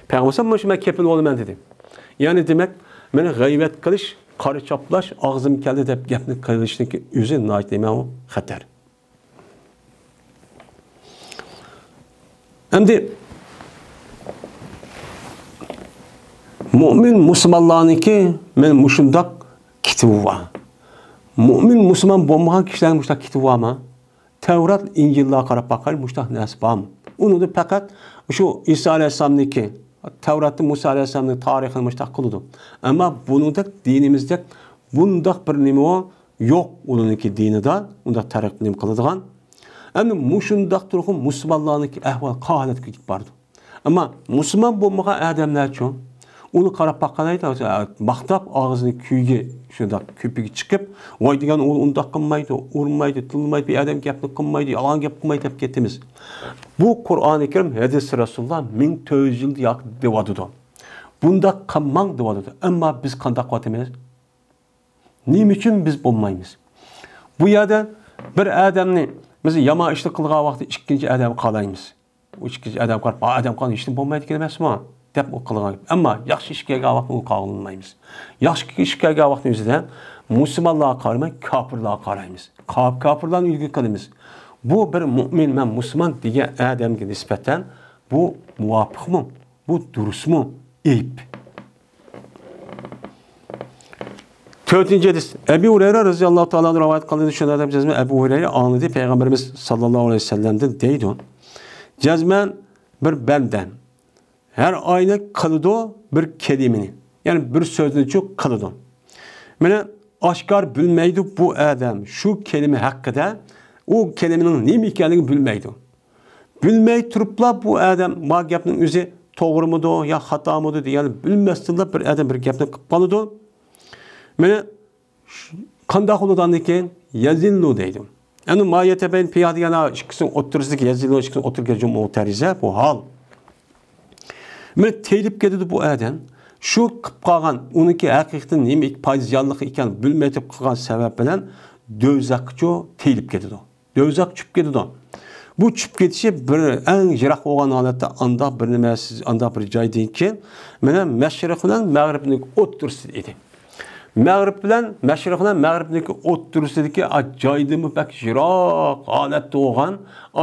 Payg'ambar shunday kepil bo'laman dedi. Ya'ni demak, meni g'aybat qilish, qari choplash, og'zim keldi deb gapni qilishniki o'zi noyat nima u xatar. Endi Mümin Müslümanlarınki men muşundak kitibi var. Mümin Müslüman bo'lmagan kishilarning muştak kitibi varmı? Tevrat, İncil'e qarab bakar muştak nasib varmı? Onu da fakat şu İsa Aleyhisselam'niki, Tevrat'ta Musa Aleyhisselam'ın tarixini muştak kılıdı. Ama bunun da dinimizde bundak bir nime yok onunki dini de, onda tarix nime kılıdığan. Ama muşundak durumu Müslümanlarınki ahval qahalet gidip vardı. Ama Müslüman bo'lmagan adamlar için onu qarab baqqanaydı, maqtab ağzını kuyga shunda ko'piga chiqib, voy degan u undaq qilmaydi, urmaydi, tilmaydi, bir adam gapni qilmaydi, yalan gap qilmaydi deb ketimiz. Bu Qur'oni Karim hadis Rasululloh 1400 yil yoq deydi. Bunda qilmang deydi. Ammo biz qanday qotimiz? Nima uchun biz bo'lmaymiz? Bu yerda bir odamni biz yomon ishni qilgan vaqtda ikkinchi odam qalaymiz. O ikkinchi odam qarab, "Adam qilgan ishni bo'lmaydi emasmi?" deb qilgan. Ammo yaxshi ishga kelgan vaqtda uni qolmaymiz. Yaxshi ishga kelgan vaqtda o'zida musulmonlarga qaramay, kofirlarga qaraymiz. Kofirlarni ulgu qilamiz. Bu bir mu'min, men musulmon degan odamga nisbatan bu muvofiqmi? Bu durustmi? Ayb. 4-nji hadis. Ebu Hurayra radhiyallohu ta'ala rivoyat qildi. Shunda deb jazman Ebu Hurayra anladı Peygamberimiz sallallohu alayhi vasallamdan deydi. Jazman bir bandan her ayna kılıdı bir kelimini. Yani bir sözünü çok kılıdı. Mene aşkar bilmeydi bu adam şu kelime hakkında o kelimenin ne ekanligini bilmeydi. Bilmey turupla bu adam bu gapning o'zi to'g'ri mıdı ya xato mıdı yani bilmasdan bir adam bir gapni qilib qoladi. Mene qanday qiladigan ekan yazillu deydi. Yani mayete ben piyadiyana ikkisini o'ttirishlik yazillu ikkisini o'ttirgan jumla tariza bu hal. Men telip ketdi bu adam. shu qilib qolgan uniki haqiqatan nima foydalanlik ekan bilmaytib qolgan sabab bilan do'zaxga telib ketadi. Do'zax tushib ketadi. Bu tushib ketishi bir eng yiroq bo'lgan holatda anda bir nima siz anda bir joydan keyin mana mashriq bilan mag'ribning o'ttirisi edi. Mag'rib bilan mashriq bilan mag'ribning o'ttirisidagi joydimi bak yiroq holatda bo'lgan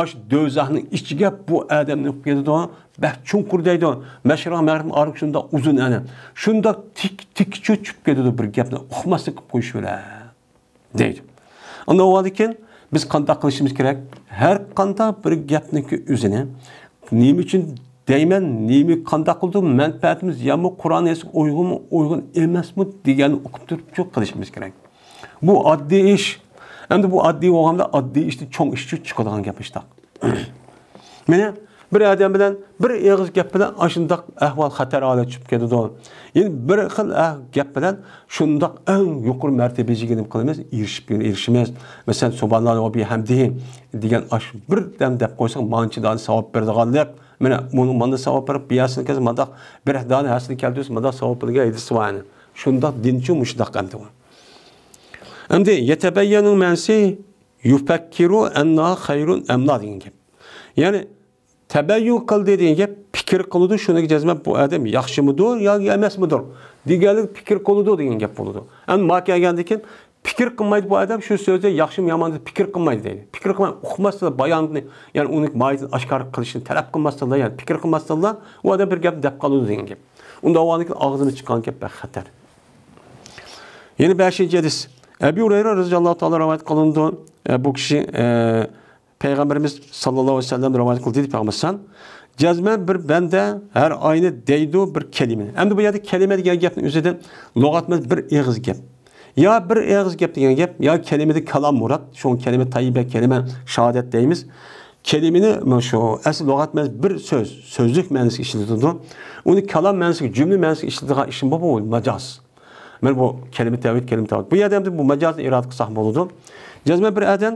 ash do'zaxning ichiga bu odamni qo'yib ketadi. Bak chunqur deydi. Mashriq mag'rib orasida uzun ana. Shunda tik cho'chib ketadi bir gapni uqmaslik qilib qo'yish bilan deydi. Unda o'yladik biz qanday qilishimiz kerak? Har qanday bir gapniki o'zini nima uchun deyman, nima qanday qildi, manfaatimiz yo'qmi, Qur'onga uyg'un emasmi deganni o'qib turib cho'q qilishimiz kerak. Bu oddiy ish. Endi bu oddiy bo'lganda oddiy ishni cho'ng ish chiqadigan gap ishda. Mana bir odam bilan bir og'iz gap bilan shundoq ahvol xatar holat tushib ketadi. Ya'ni bir xil gap bilan shundoq eng yuqori martabaga nima qilamiz? Erishimiz. Masalan, subhanallohi va bihamdihi degan ash bir dam deb qo'ysak, manchidan savob beradiganlik. Mana buni manda savob berib, biyasini kez mandaq bir dona hasini keltirsa, mandaq savob bergan edisi var. Shundoq dinchi mushdaq qamdi. Endi yetabayyanu mansi yufakkiru anna khayrun amla degan gap. Ya'ni tabayyun qil degan gap fikr qiladi, shunga jazman bu odam yaxshimidir yoki emasmidir deganlik fikr qiladi degan gap bo'ladi. Endi ma'kagandan keyin fikr qilmaydi bu odam shu so'zda yaxshimi yomonmi fikr qilmaydi deydi. Fikr qilmay uqmasda bayonni, ya'ni uni mayni oshkor qilishni talab qilmasda, ya'ni fikr qilmasda u odam bir gap deb qoladi degan gap. Unda avvalki og'zidan chiqqan gap xatar. Yeni 5-chi hadis. Ebu Hurayra roziyallohu ta'ala rivoyat qilindi. Bu kishi Peygamberimiz sallallahu aleyhi ve sellem rivoyat qildi deb Peygambersan. Cazmen bir bende her aynı deydi bir kelime. Endi bu yerda kelime degan gapning o'zidan lug'atimiz bir eg'iz gap. Ya bir eg'iz gap degan gap, ya kelimede kalam murad, şu kelime tayyibe, kelime şahadet deymiz. Kelimeni şu asl lug'atimiz bir söz, sözlük ma'nosida ishlatiladi. Uni kalam ma'nosida, cümle ma'nosida ishlatilgan ishim bu majaz. Mana bu kelime tavhid, kelime tavhid. Bu yerda bu majazni irod qilsak bo'ladi. Cazmen bir adam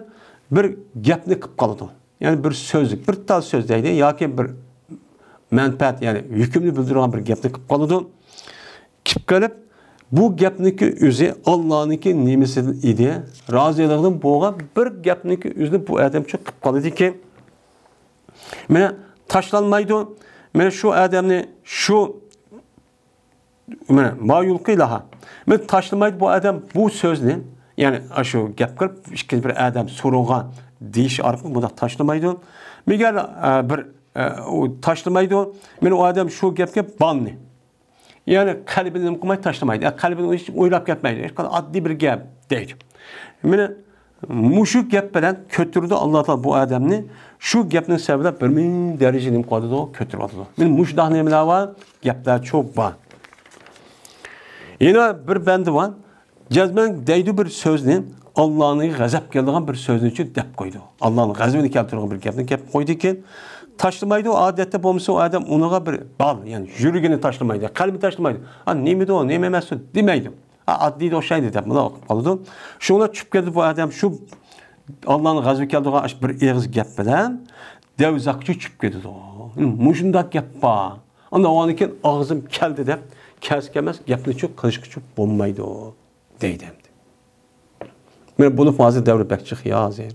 bir gapni qilib qoladi. Yani bir sözlük, bir tal söz deydi, yoki bir manfaat, yani hükümlü bildiren bir gapni qilib qoladi. Qilib qolib, bu gapniki o'zi Allohniki nimasi edi, roziligidan bo'lgan bir gapniki o'zini bu odamcha qilib qoladiki, mana tashlanmaydi. Mana shu odamni shu mana mayulqilaha. Mana tashlamaydi bu odam bu so'zni, yani shu gap qilib ikkinchi bir odam so'ragan deyish orqali buni tashlamaydi. Megar bir o tashlamaydi. Mana o odam shu gapga banni. Yani kalbini qilmay tashlamaydi. Qalbini o'ylab ketmaydi. Hech qanday oddiy bir gap deydi. Mana mushu gap bilan ko'tirdi Alloh taolo bu odamni shu gapning sababidan 1000 daraja nim qoldi, ko'tirib oldi. Mana mushdoq nimalar bor? Gaplar ko'p bor. Yana bir bandi bor. Cazmen deydi bir so'zni Allah'ın gazap geldiğin bir sözünü için dep koydu. Allah'ın gazabını keltirdiğin bir gapni kep koydu ki taşlamaydı o adette bulmuşsa o adam onuğa bir bal yani yürügeni taşlamaydı, kalbi taşlamaydı. Ha neydi o, neyme emesi demeydim. Ha adliydi o şeydi dep buna kaldı. Şuna çıkıp geldi bu adam şu Allah'ın gazabı geldiğin bir ağız gap bilen devzakçı çıkıp geldi o. Muşundak gap ba. Onda o anıken ağzım geldi dep keskemez gapni çok kılıçkıçıp bulmaydı o deydi. Ben bunu fazla devre bekçik yazayım.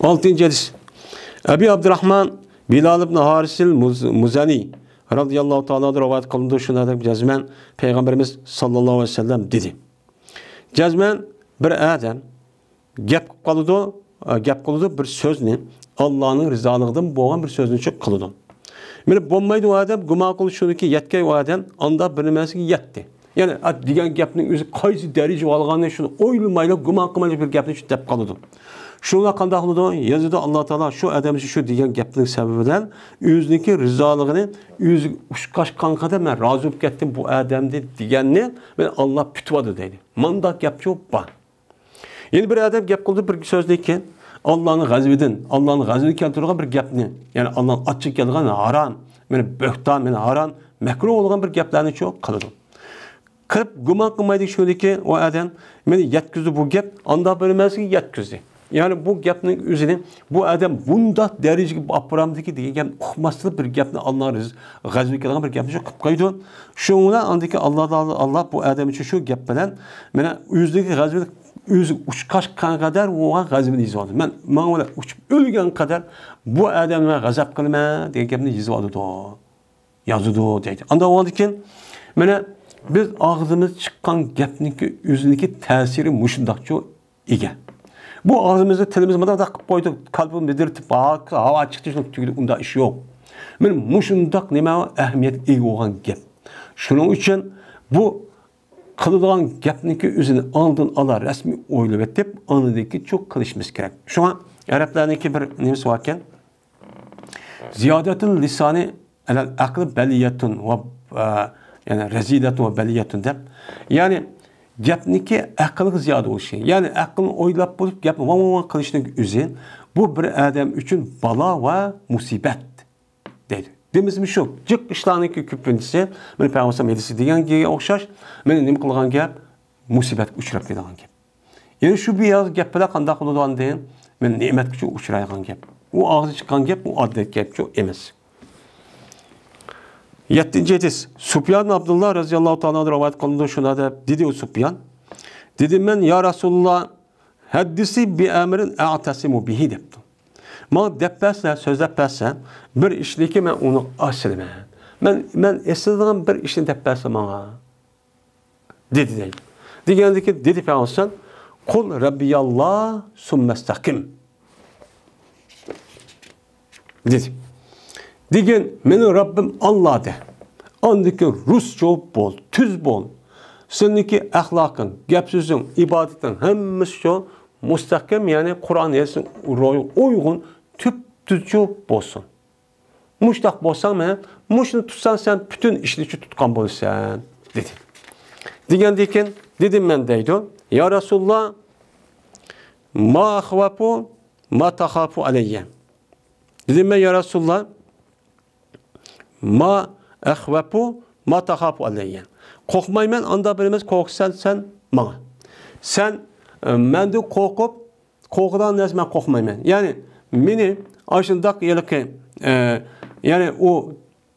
6. hadis. Ebi Abdurrahman Bilal ibn Harisil Muzani radıyallahu ta'ala rivayet kılındı. Şuna da cazmen Peygamberimiz sallallahu aleyhi ve sellem dedi. Cazmen bir adam gap kılıdı bir sözünü Allah'ın rızalığından boğan bir sözünü çok kılıdı. Böyle bombaydı o adam guma kılıdı şunu ki yetkay o adam anda bilmesi yetti. Yani degan gapning o'zi qaysi daraja olganini shuni o'ylamayla, gumon qilmayla bir gapni deb qoladi. Shunga qanday qiladi? Yozida Alloh taolo shu odam shu degan gapning sababidan o'ziniki rizoligini o'zi ushqashqanqada men rozi bo'lib ketdim bu odamni deganni men Alloh putvadi deydi. Manda gap yo'q bor. Endi bir odam gap qildi bir so'zdan keyin Allohning g'azabidan, Allohning g'azabini keltirgan bir gapni, ya'ni Alloh achchiq kelgan harom, meni bo'xton, meni harom, makruh bo'lgan bir gaplarni cho'q qiladi. Kırıp gumon qilmaydi shuniki o adam meni yetkizdi bu gap anda bilmasiga yetkizdi. Yani bu gapning özünü bu adam bunda derecege apramdiki degan gap uqmaslı bir gapni Allah'ın g'azbi qilgan bir gapni shu qilib qo'ydi. Shundan andiki Allah bu adam uchun shu gap bilan mana o'zidagi g'azbi o'zi uçqaşqan qadar o'ga g'azbini yozadi. Men mana uçib o'lgan qadar bu odamga g'azab qilma degan gapni yozadi. Yazıdı deydi. Anda o keyin mana biz ağzımız chiqqan gapniki o'ziniki ta'siri mushundaqcha ega. Bu ağzımızda tilimiz mana da qilib qo'ydik, qalbimizni dirtib, havo chiqdi shuni tugdi, unda ish yo'q. Men mushundaq nima ahamiyat ega bo'lgan gap. Shuning uchun bu qiladigan gapniki o'zini oldin ola rasmiy o'ylab etib, onidagi cho'q qilishimiz kerak. Shunga arablarniki bir nimasi bor ekan. Ziyodatul lisani alal aql baliyatun va yani rezilatun ve beliyatun deb. Yani gapniki aqlga ziyoda bo'lishi. Yani aqlni o'ylab bo'lib gapni va qilishning o'zi bu bir odam uchun balo va musibat deydi. Demizmi shu? Jiq ishlarniki ko'pincha men payg'ambar medisi deganga o'xshash, men nima qilgan gap musibat uchrab ketgan gap. Yani shu biyoz gap bilan qanday qiladigan deyin, men ne'mat uchun uchraygan gap. U og'zi chiqqan gap, u oddiy gap emas. 7. hadis. Sufyan Abdullah radhiyallahu ta'ala rivayet kılındı şuna da dedi o Sufyan. Dedim ben ya Resulullah haddisi bi emrin a'tasimu bihi depti. Ma deppersen söz deppersen bir işliki ben onu asılma. Ben esirden bir işin deppersen bana. Dedi. Diyendi ki dedi Peygamber kul rabbiyallah summestakim. Dedi. Degen benim Rabbim Allah de. Andaki Rusça bol, tüz bol. Seninki ahlakın, gap sözün, ibadetin hemmisi şu müstakim yani Kur'an yazısın uygun tüp tüzcü bolsun. Muştak bolsan men, muşunu tutsan sen bütün işini tutkan bolsan dedi. Degen deken dedim ben deydi. Ya Resulullah ma ahvapu ma tahafu aleyye. Dedim ben ya Resulullah ma ahvapu ma tahafu aleyye. Korkmayman anda birimiz korksan sen bana. Sen mende korkup korkudan nesmen korkmayman. Yani meni aşındak yelke yani o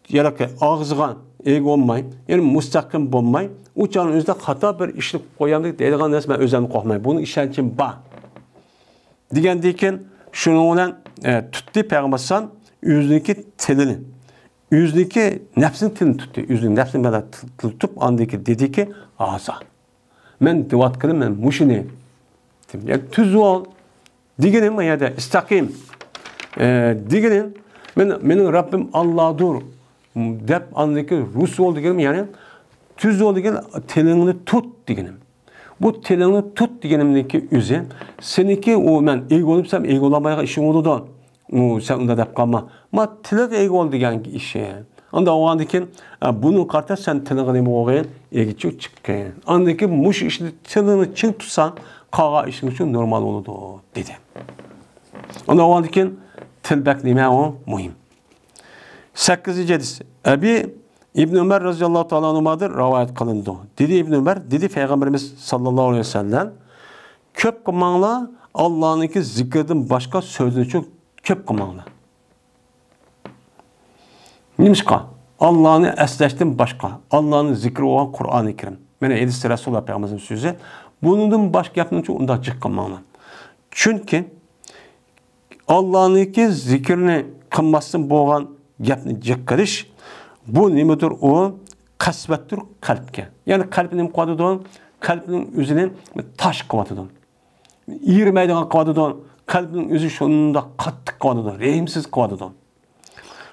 yelke ağızgan ego olmay. Yani müstakim olmay. Uçanın özde hata bir işlik koyandık deydiğen nesmen özlemli korkmay. Bunun işaretin ba. Digendeyken şunu olan tuttu Peygamber'san yüzdeki telini. Yüzdeki nefsin tilini tuttu. Yüzdeki nefsin böyle tutup andaki dedi ki ağza. Men divat kılım men muşini. Yani tüz ol. Digenim ya da istakim. Digenim benim Rabbim Allah'dır. Dep andaki Rus ol digenim yani tüz ol digenim telini tut digenim. Bu telini tut digenimdeki üzü seniki o men ego olupsam ego olamaya işim oldu. Sen onda dep kalma. Ma tilak ego ol digen işi. Anda o andaki bunu karta sen tilini mi oğayın egiçi çıkkın. Andaki muş işini tilini çın tutsan kağa işin için normal oldu dedi. Anda o andaki tilbek nime o muhim. 8. hadis. Abi İbn Ömer radıyallahu ta'ala anhumadır rivayet kılındı. Dedi İbn Ömer, dedi Peygamberimiz sallallahu aleyhi ve sellem köp kılmanla Allah'ınki zikredin başka sözünü çok köp kılmanla. Nimişka? Allah'ını esleştin başka. Allah'ın zikri olan Kur'an-ı Kerim. Mene Edis Resulullah Peygamberimizin sözü. Bunun başka yaptığını çok onda cık kılmanla. Çünkü Allah'ınki zikrini kılmasın boğan yapını cık kılış. Bu nimedir o? Kasvettir kalpke. Yani kalbinin kıvadıdan, kalbinin üzerine taş kıvadıdan. İğirmeyden kıvadıdan, kalbinin üzü şununda kattık kıvadıdan, rehimsiz kıvadıdan.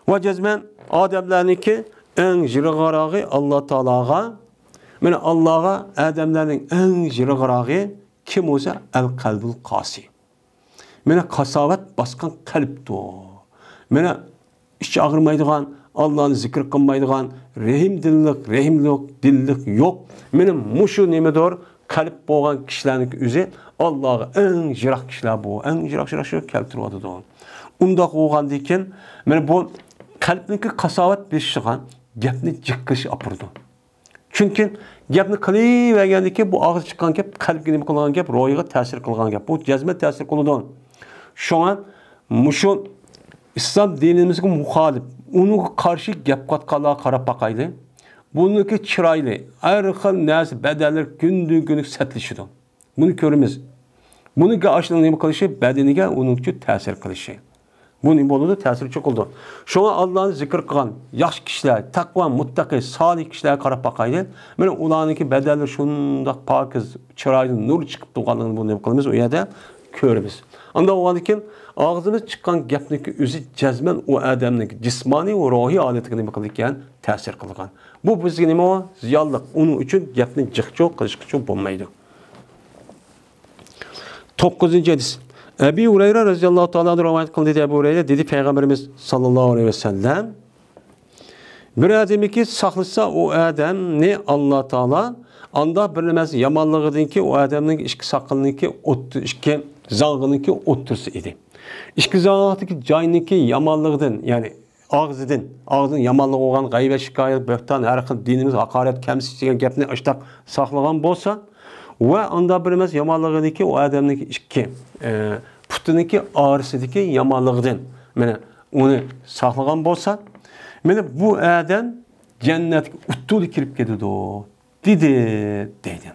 Ve cezmen Ademlerinki en jirgarağı Allah Teala'ga, yani Allah'a Ademlerin en jirgarağı kim olsa el kalbul kasi. Yani kasavet baskan kalpti o. Yani hiç ağırmaydıgan, Allah'ın zikir kılmaydıgan, rahimlik, dillik yok. Benim muşu nemedir? Kalp boğan kişilerin üzü Allah'a en jirak kişiler bu. En jirak şu kalptir o da. Unda koğan deyken, bu kalpteki kasavet bir çıkan, gapni jikkış apırdı. Çünkü gapni qilavergandiki, bu og'iz chiqqan gap, qalbga nima qilgan gap, ro'yiga ta'sir qilgan gap. Bu jazma ta'sir qiladi. Shunga mushu islom dinimizga muxolif, unga qarshi gap qatqanlar qarab baqayli. Buniki chiroyli, har xil narsa badallar kun satlishidi. Buni ko'ramiz. Buniga ashning nima qilishi, badaniga uningcha ta'sir qilishi. Bu nima bo'ladi? Ta'sir cho'qildi. Shunga Allohni zikr qilgan yaxshi kishilar, taqvo, muttaqi, solih kishilarga qarab baqayli. Mana ularniki badallar shundoq pokiz, chiroyli, nur chiqib turganligini buni nima qilamiz? U yerda ko'ramiz. Unda o'g'andikin og'zimiz chiqqan gapniki o'zi jazman u odamning jismoniy va ruhiy holatiga nima qildi ekan? Ta'sir qilgan. Bu bizga nima? Ziyonliq. Uning uchun gapni jiqchoq qilishga bo'lmaydi. 9-hadis. Ebu Hureyre radhiyallohu ta'ala rivoyat qildi. Ebu Hureyre dedi Peygamberimiz sallallohu aleyhi ve sellem bir adamiki saqlasa o adamni Alloh taolo anda bilmez yamanlığıdaki o adamning ishki saqlıniki ishki zang'iniki o'ttirsa edi. Ishki zang'idagi joyniki yamanlığıdan, ya'ni ağzının yamanlığı olan g'aybat, shikoyat, bo'hton, har xil dinimiz haqorat, kamsitish degan gapni ashtaq saqlagan bo'lsa ve anda bilmez yamanlığıdaki o adamning ishki putiniki ağrısidagi yamanlığıdan mana uni saqlagan bo'lsa, mana bu adam jannatga uttuli kirib ketadi dedi.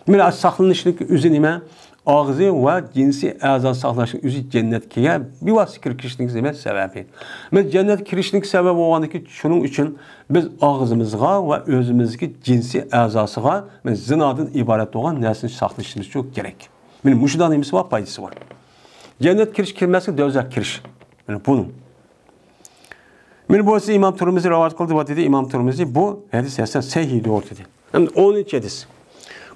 Mana saqlanishlik o'zi nima? Ağzı ve cinsi a'zo saqlashning o'zi jannatga bevosita kirishlik emas sababi. Men jannat kirishlik sababi bo'lganiki, shuning uchun biz og'zimizga va o'zimizga jinsi a'zosiga men zinodan iborat bo'lgan narsani saqlashimiz çok kerak. Men mushunday nimasi bor, foydasi bor. Jannat kirish kirmaslik do'zax kirish. Men bunun. Men bu ise İmam Tirmizi rivayet kıldı ve dedi İmam Tirmizi bu hadis esen sahih doğru dedi. Hem 13 hadis.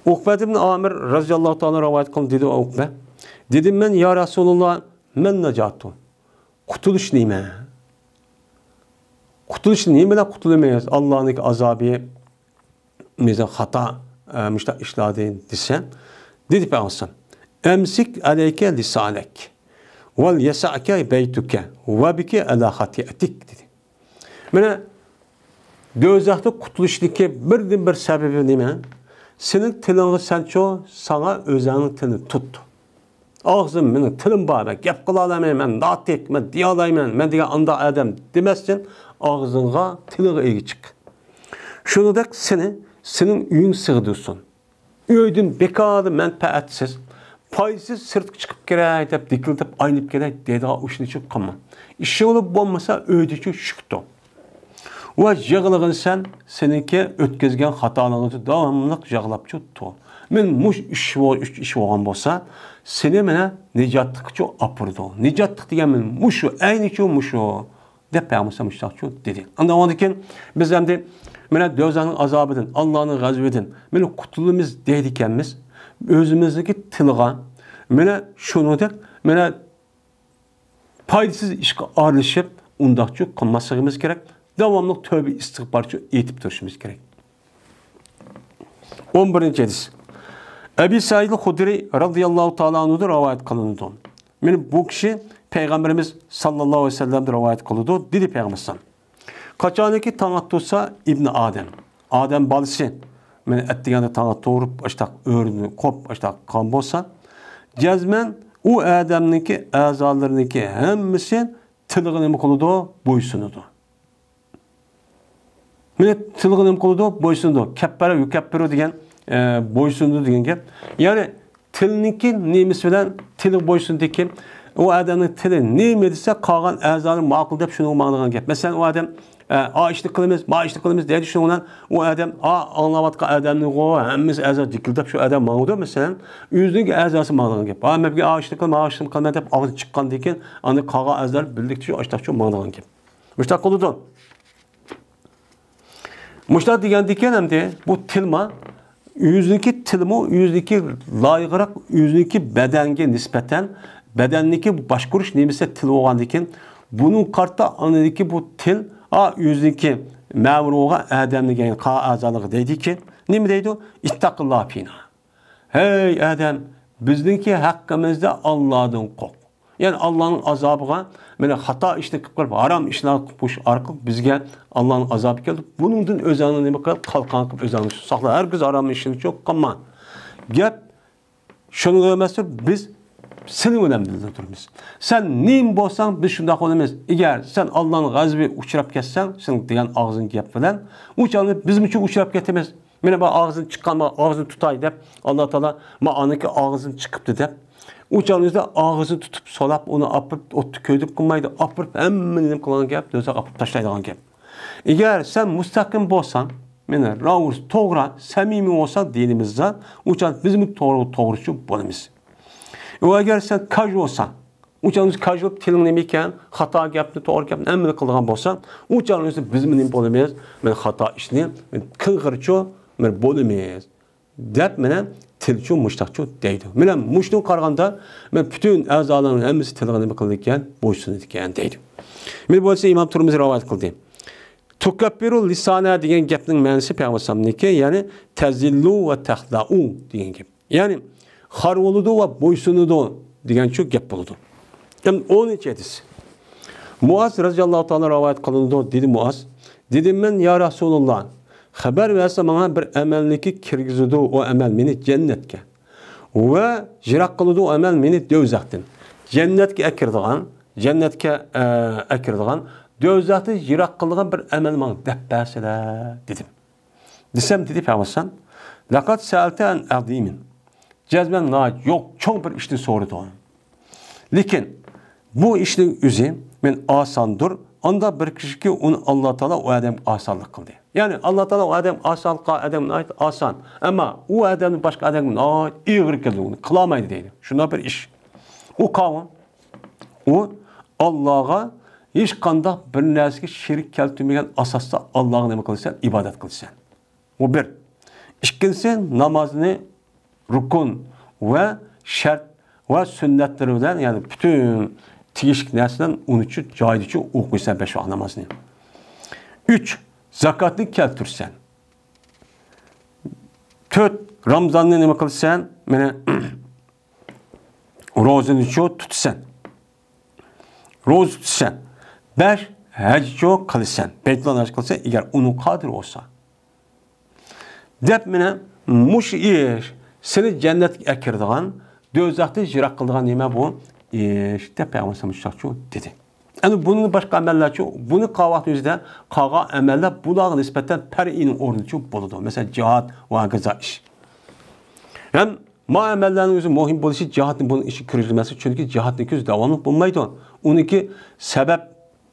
Ukbe ibn Amir radıyallahu ta'ala rivayet kıldı dedi Ukbe. Dedim ben ya Resulullah men necatu. Kurtuluş neyme? Kurtuluş neyme de kurtulamayız. Allah'ın azabı bize hata işlediğin dese. Dedi Peygamber emsik aleyke lisanek vel yesa'ke beytuke ve bike ala hatiyetik dedi. Mana do'zaxda qutulishlikka bir sababi nima? Sening tilingni sancho, sana o'zingning tilini tut. Og'zim mening tilim bor, gap qila olaman, men notek, men deya olmayman, men degan anda odam demasdan og'zingga, tiliga ega chiq. Shuningdek sening uying sig'dirsin. Uydan bekorda manfaatsiz, foydasiz sirtga chiqib kerak deb dikiltib aynib kerak dedi, o'shnichi qilma. Ishi bo'lib bo'lmasa uydachi shukto. Ve yığılığın sen seninki ötközgen hatalarını devamlı yığılap tuttu. Men muş iş olan bolsa seni mene necatlıkçı apırdı. Necatlık diyen men muşu, aynı ki muşu. De Peygamber müştakçı dedi. Anlamadıkken biz hem de mene dözanın azabıdın, Allah'ın gazabıdın, mene kutulumuz deydikenmiz, özümüzdeki tılğa, mene şunu da, mene faydasız işe ağırlaşıp, undakçı kılmasımız gerek. Devamlı tövbe istiğbarçı etip duruşumuz gerek. 11. hadis. Ebu Said el-Hudri radıyallahu ta'ala anhu'da rivayet kılındı. Bu kişi Peygamberimiz sallallahu aleyhi ve sellem'de rivayet kılındı. Dedi Peygamber. Kaçaniki tanıtılsa İbn Adem. Adem balısı. Men ettiğinde tanıtılıp açtak öğrünü, kop açtak kan bolsa. Cezmen o Adem'ninki azalarınki hemmisi tılığını mı kılıdı, boysunudu. Mene tılgı nima qildi? Bo'ysundu. Kappara yukappiru degan bo'ysundu degan gap. Ya'ni tilniki nemisi bilan tili bo'ysundiki, o odamning tili nima desa, qolgan a'zolari ma'qul deb shuni ma'nogan gap. Masalan, o odam ishni qilamiz deydi, shundan o odam anglayotgan odamning hammasi a'zo dikildab shu odam ma'qulda, masalan, o'zining a'zosi ma'nogan gap. Mabga ishni qilma deb og'zi chiqqandan keyin, ani qolgan a'zolar birlikda shu ishtachu ma'nogan gap. Mushta qildi. Muşlar degandeken hem de bu tilma yüzdeki tilmi yüzdeki layıqırak yüzdeki bedenge nispeten bedendeki başkuruş nemisi til olgandeken bunun kartta anadaki bu til yüzdeki ma'mur olgan adamning qa a'zoligi deydi ki nima deydi? İttaqillah fina. Hey adam, bizningki haqqimizda Allohdan qo'rq. Yani Allah'ın azabına, böyle hata işini kıpkırıp, haram işini arqılıb bizge Allah'ın azabı geldi. Bunun özanı ne bakar? Kalkan kıp özanı. Sakla, herkes haram işini çok kalma. Gep, şunu demezdir, biz senin önemli durumuz. Sen neyim bolsan biz şunda olmaz. Eğer sen Allah'ın gazabı uçurap ketsen, senin diyen ağzın gep bilen, uçanı bizim için uçurap ketemez. Mene bak ağzın çıkan, ağzını tutay dep, Allah Teala ma anaki ağzın çıkıptı dep. Uçanızda ağzı tutup solap onu apıp ot köydüp kılmaydı. Apıp emmini kılan gep, döze apıp taşlaydıgan gep. Eğer sen müstakim bolsan, mene ravurs toğra, samimi olsa dinimizde, uçan bizim toğrucu bolimiz. Eğer sen kaj olsan, uçanız kaj olup tilinlemeyken, hata gepni, toğru gepni emmini kılgan bolsan, uçanızda bizim bolimiz, men hata işini, men kıngırço, men bolimiz. Dep menen tilçu muştaqçu deydi. Menen muştun qarğanda men bütün azalarının hemmisi tilgini qıldıkən, boysun etkən deydi. Men bolsa İmam Turmuzi rivayet qıldı. Tukabbiru lisana degan gapning ma'nosi Peygamber'niki, ya'ni tazillu ve tahdau degan gap. Ya'ni xarvoludu ve boysunudu degan şu gap bo'ldi. Yani 13 hadis. Muaz radhiyallahu ta'ala rivayet qılındı, dedi Muaz. Dedim men ya Rasulullah, haber verse bana bir emelniki kirgizudu, o emel meni cennetke. Ve jirak kılıdu o emel meni dövzaktin. Cennetke ekirdiğen, dövzakti jirak kıldıgan bir emel bana debbesile dedim. Desem dedi Peygamber, lakat sealte en adimin. Cezmen na yok, çok bir işini sordu. Lakin bu işin üzü men asandır. Onda bir kişi ki onu Allah Teala o adam asanlık kıldı. Yani Allah Teala o adam asanlık adamına ait asan. Ama o adamın başka adamına ait ağır kıldı onu. Kılamaydı değil. Şuna bir iş. O kavim, o Allah'a hiç kanda bir nesli şirik keltürmegen asasda Allah'a ne kılırsan? İbadet kılırsan. O bir. İkincisi namazını rukun ve şart ve sünnetlerinden, yani bütün tiyişik neslen 13 caydıcı okuysan 5 vakit namazını. 3. Zakatını keltürsen. 4. Ramazanını ne kılsan? Mene rozunu tutsan. Roz tutsan. 5. Haccı kılsan. Beytullah hac kılsan, eğer onun kadir olsa. Dep mene muş iş seni cennet ekirdiğin, dözakti jirak kıldığın neme bu? İşte Peygamber Müştakçı dedi. Yani bunun başka ameller çok, bunu kavak yüzde kağa ameller bulağa nispeten per'inin ordu çok buludu. Mesela cihat ve gıza iş. Yani ma emellerin yüzü muhim buluşu cihatın bunun işi kürüzülmesi, çünkü cihatın yüzü devamlı bulmaydı. Onunki sebep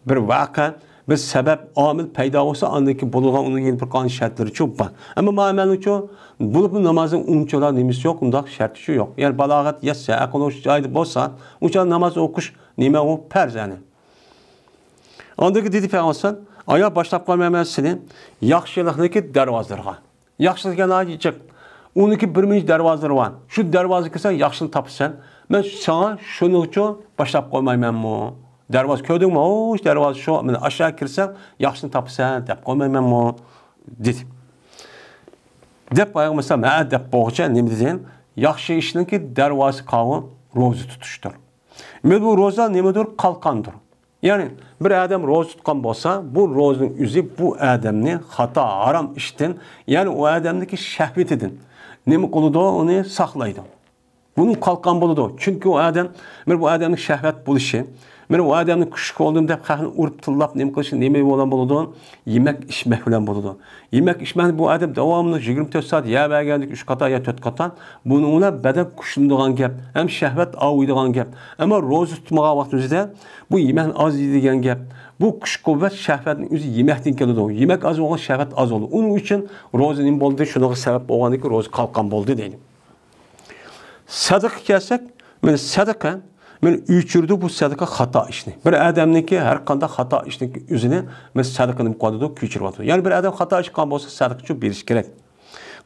bir vaka, bir sebep amil peyda olsa andaki buluğa onun yeni bir kanun şartları çok var. Ama ma emellerin çok bulup namazın umçolar nemisi yok, ondak şartı şu yok. Yani balagat yetse, ekoloji caydı bolsa, uçan namaz okuş nime o perz yani. Andaki dedi Peygamber, aya başlap kalmamasını yaxşılıqdaki dervazlarga. Yaxşılık yana yiyecek. Onunki birinci dervazları var. Şu dervazı kesen yaxşılık tapırsan, ben sana şunu için başlap koymayman mı? Dervaz köydün mü? O dervaz şu, aşağı kirsen yaxşılık tapırsan, dep koymayman mı? Dedi. Dep Peygamber mesela dep boğaça ne diyeceğin? Yaxşı işinki dervazı kağı rozu tutuştur. Bu roza nemedir? Kalkandır. Yani bir adam roz tutkan bolsa, bu rozun yüzü bu adamni hata, haram işten, yani o adamdaki şehvetidir. Nemi koludu onu saklaydı. Bunun kalkan buludu. Çünkü o adam, bu adamın şehvet buluşu, o adamın küçük olduğunda hep kahını urup tıllap nemi kılışı, nemi olan buludu, yemek içmek falan buludu. Yemek içmek bu adam devamlı 24 saat ya ben geldik 3 kata ya 4 katan, bununla beden kuşunduğun gap, hem şehvet avuyduğun gap. Ama roz tutmağa vaxtımızda bu yemek az yediğin gap. Bu kuş kuvvet şehvetin üzü yemekten geliyor. Yemek az olan şehvet az olur. Onun için rozun boldu, şuna sebep olganı ki roz kalkan boldu diyelim. Sadaka kelsek, men sadaka men üçürdü bu sadaka hata işini. Bir adamniki her kanda hata işini üzerine men sadakanın koyduğu küçürüyordu. Yani bir adam hata iş kan bolsa sadaka beriş gerek.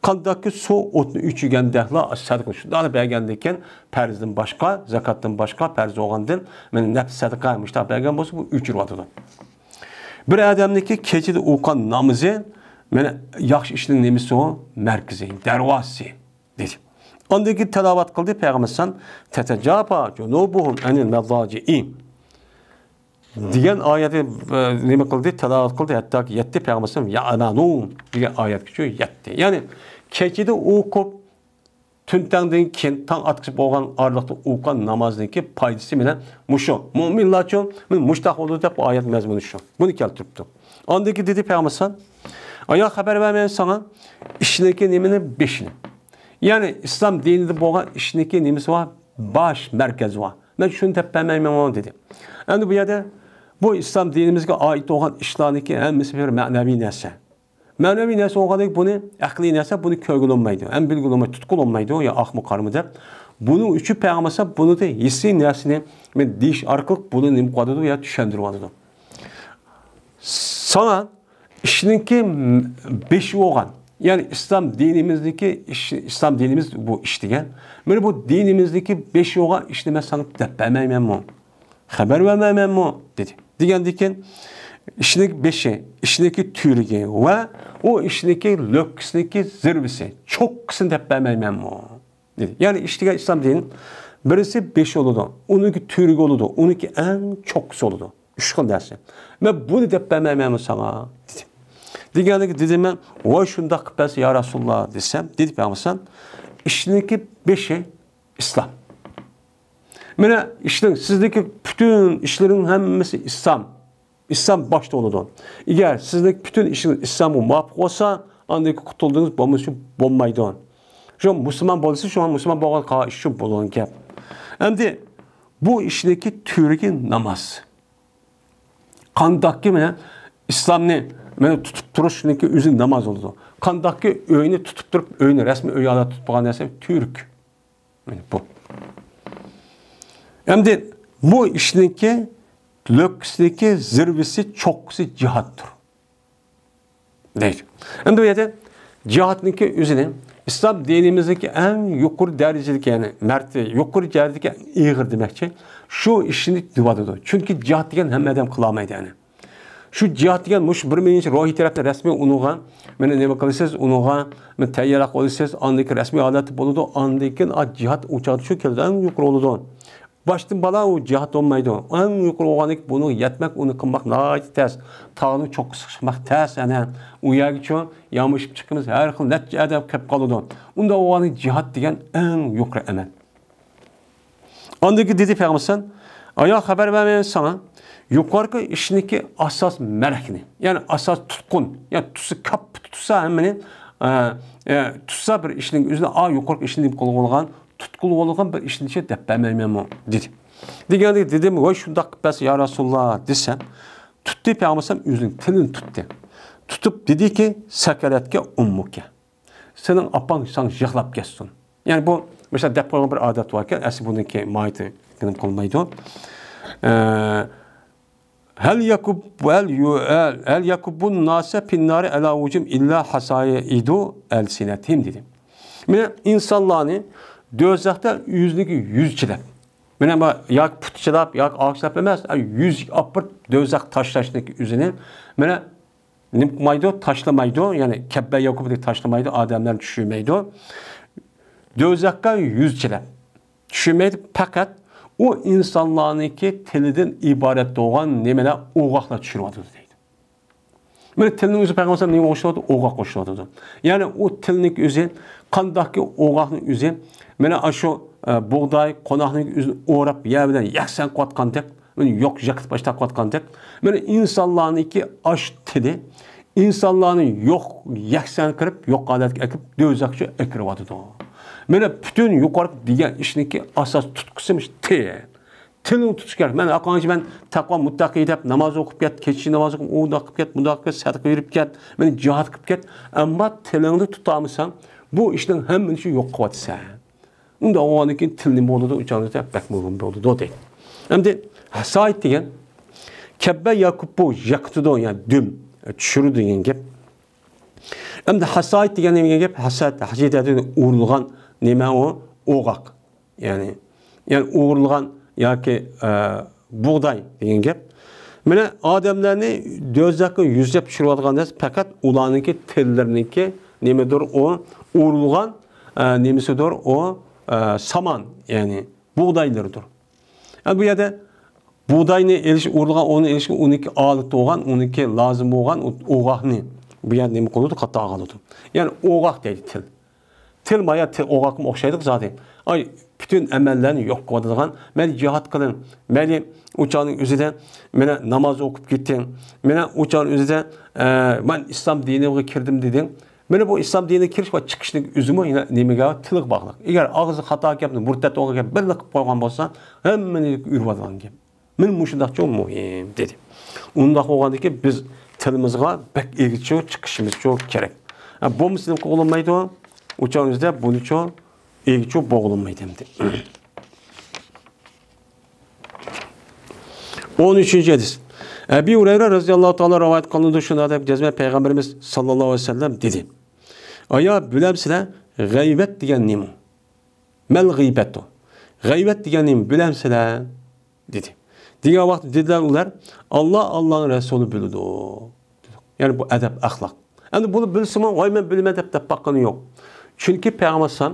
Kandaki su otunu üçügen dehla sadaka şu da belgendeyken perzden başka, zakattan başka perz olgandan men nefs sadakaymış da belgen bolsa bu üçürüyordu. Bir adamniki keçide okan namazı men yaxşı işinin nemisi o merkezi, dervası dedi. Ondaki telavat kıldı Peygamber'den tetecaba cunubuhum enil mezaci'i diyen ayeti nime kıldı telavat kıldı hatta ki yetti Peygamber'den ya'lanun diye ayet geçiyor yetti. Yani keçide okup tüntenden keyin tang atqıp bolgan arlıqda okugan namazdaki paydası bilen muşu. Müminlar üçün muştaq oldu dep ayet mezmunu şu. Bunu keltiripti. Ondaki dedi Peygamber'den aya haber vermeyen sana işindeki nimini beşini. Yani İslam dininde bolgan işindeki nimisi var, baş merkez var. Ben şunu dep bilmeyim onu dedi. Endi bu yerde bu İslam dinimizge ait olan işlarniki hemmisi bir manevi narsa. Manevi narsa olganik bunu akli narsa bunu köygülünmeydi. Hem bilgülünmeydi, tutkulunmeydi o ya ahmı karmı der. Bunun üçü Peygamber'e bunu da hissi narsini men diş arkalık bunu nim qadıdı ya düşendirip alıdı. Sana işinki beşi olgan. Yani İslam dinimizdeki İslam dinimiz bu iştigen. Böyle bu dinimizdeki beşi olgan işleme sanıp dep bilmeyim mi? Haber vermem mi? Dedi. Diken işindeki beşi, işindeki türüge ve o işindeki löksindeki zirvesi çok kısın dep bilmem mi? Dedi. Yani iştigen İslam dininin birisi beşi oludu. Onunki türüge oludu. Onunki en çok oludu. Üç gün dersi. Ben bunu dep bilmem mi sana? Dedi. Digəndəki dedim mən, "Vay şundaq bəs ya Rasulullah" desəm, dedi Peyğəmbər, işindeki beşi İslam. Mənə işin sizdeki bütün işlerin hemmisi İslam. İslam başta oludur. Eğer sizdeki bütün işin İslam'ı muvaffaq olsa, andaki kurtulduğunuz bomuz üçün bommaydı. Şu Müslüman bolsa, şu an Müslüman bolğan iş üçün bolğan gap. Endi bu işdeki türki namaz. Qandakki mənə İslamni məni tutup duruşundaki üzün namaz oldu. Kandaki öğünü tutup durup öğünü resmi öğüada tutmayan neyse Türk. Yani bu. Hem de bu işindeki löksündeki zirvesi çoksu cihattır. Değil. Hem de bu yerde cihattaki üzerine İslam dinimizdeki en yukarı derecedeki yani mertebe yukarı derecedeki iğir demekçi şu işini duvadıdır. Çünkü cihat degen hem adam kılamaydı yani. Şu cihat degan mush bir minchi ruhiy tarafdan rasmiy unugan, meni nima qilasiz, unugan, men tayyorlab olasiz, andagi rasmiy holati bo'ladi, andikin cihat uçadı şu keldan yuqori oladi. Başdan bala o cihat olmaydı. En yuqori olganik bunu yetmek, onu qilmak nayt tez. Tağını çok sıkışmak tez ana. U yerga üçün yamışıp chiqimiz har xil natija adab kelib qoladi. Unda olganik cihat degan en yuqori amal. Andagi dedi Peygamber aya haber vermeyen sana yukarı işindeki asas merakini, yani asas tutkun, yani tutsa hemen tutsa bir işinin üzerine yukarı işinin kolğolgan, tutkulu olğan bir işin içe dep bilmem o dedi. Digəndə dedim, "Vay şundaq bəs ya Rasulullah" desem, tuttu Peyğəmbər üzünün tilini tuttu. Tutup dedi ki, "Sakaratke ummuke." Senin apan sen yıxlap kessin. Yani bu mesela dep qoyğan bir adet varken, əsi bununki maiti qınım qolmaydı. Hel yakubun nase pinnari ala ucum illa hasaya idu elsinetim dedim. Mine insanlarını dözəkdə yüzdeki yüzçilep. Mine yak putçilap, yak ağaçlap emez, yüz apır dözək taşlaşındaki yüzünü. Mine nimmaydı, taşlamaydı, yani kebbe yakubu taşlamaydı, adamlar düşürmeydi. Dözəkdə yüzçilep. Düşürmeydi fakat o insanlarınki tiliden ibaret doğan nemene oğaqla düşürüyordu deydi. Böyle tilinin özü Peygamber neye koşuyordu? Oğaq koşuyordu. Yani o tilinin özü, kandaki oğaqın özü, mene şu buğday, konağının özünü uğrap, yerden yaksan kuatkandık, yok yakıt başta kuatkandık. Mene insanlarınki aş tili, insanların yok yaksan kırıp, yok adet ekip, dözakçı ekiriyordu. Mene bütün yukarı diyen işindeki asas tutkusuymuş til. Tilini tutuş gerek. Ben akıncı ben takva muttaki edip namaz okup get, keçi namaz okup, o da okup get, bu da okup get, sadaka verip get, ben cihat okup get. Ama tilini tutamısan bu işten hemen işi yok kıvatsa. Onda o anki tilini boludu, uçanı da pek mühim boludu o değil. Hem de hasait diyen kebbe yakup bu yakıtıda yani düm çürü diyen gep. Hem de hasait diyen ne gep? Hasait, hasidetini uğurluğan neme o? Oğaq. Yani uğurluğan ya ki buğday deyen gep. Mene adamlarını dözakı yüzlep pişirip alğandas fakat ulanınki tillerinki nemedir o uğurluğan nemisidir? O saman, yani buğdaylarıdır. Yani bu yerde buğdayni urulgan, onu erişkin 12 alıp doğan, 12 lazım olan oğaqni bu yerde nemi konudu? Katta ağalıdır. Yani oğaq deydi til. Til maya til oğaqım oxşaydık zaten. Ay bütün emellerini yok koyduğun, meni cihat kılın, meni uçağın üzerinde, meni namaz okup gittin, meni uçağın üzerinde ben İslam dinine girdim dedin. Meni bu İslam dinine kiriş ve çıkışlık üzümü yine nemege tilik bağlı. Eğer ağzı hata yaptın, murtet oğa gelip bir lık koygan bolsa, hemen ürvadan gibi. Men muşundaq çok muhim dedi. Undaq olğandaki biz tilimizga bek ilgiçi çıkışımız çok gerek. Bu muslim qo'llanmaydi o. Uçağınızda bunu çok ilgiçi boğulmaydı dedi. 13. hadis. Ebu Hureyre radıyallahu ta'ala rivayet kılındı şuna da cezme Peygamberimiz sallallahu aleyhi ve sellem dedi. Aya bilemsizler gıybet degan nima? Mel gıybetu. Gıybet degan nima bilemsizler dedi. Diğer vakit dediler ular Allah'ın Resulü bildi. Yani bu edep, ahlak. Yani bunu bilsin ama vay ben bilmem de bakkanı yok. Çünkü Peygamber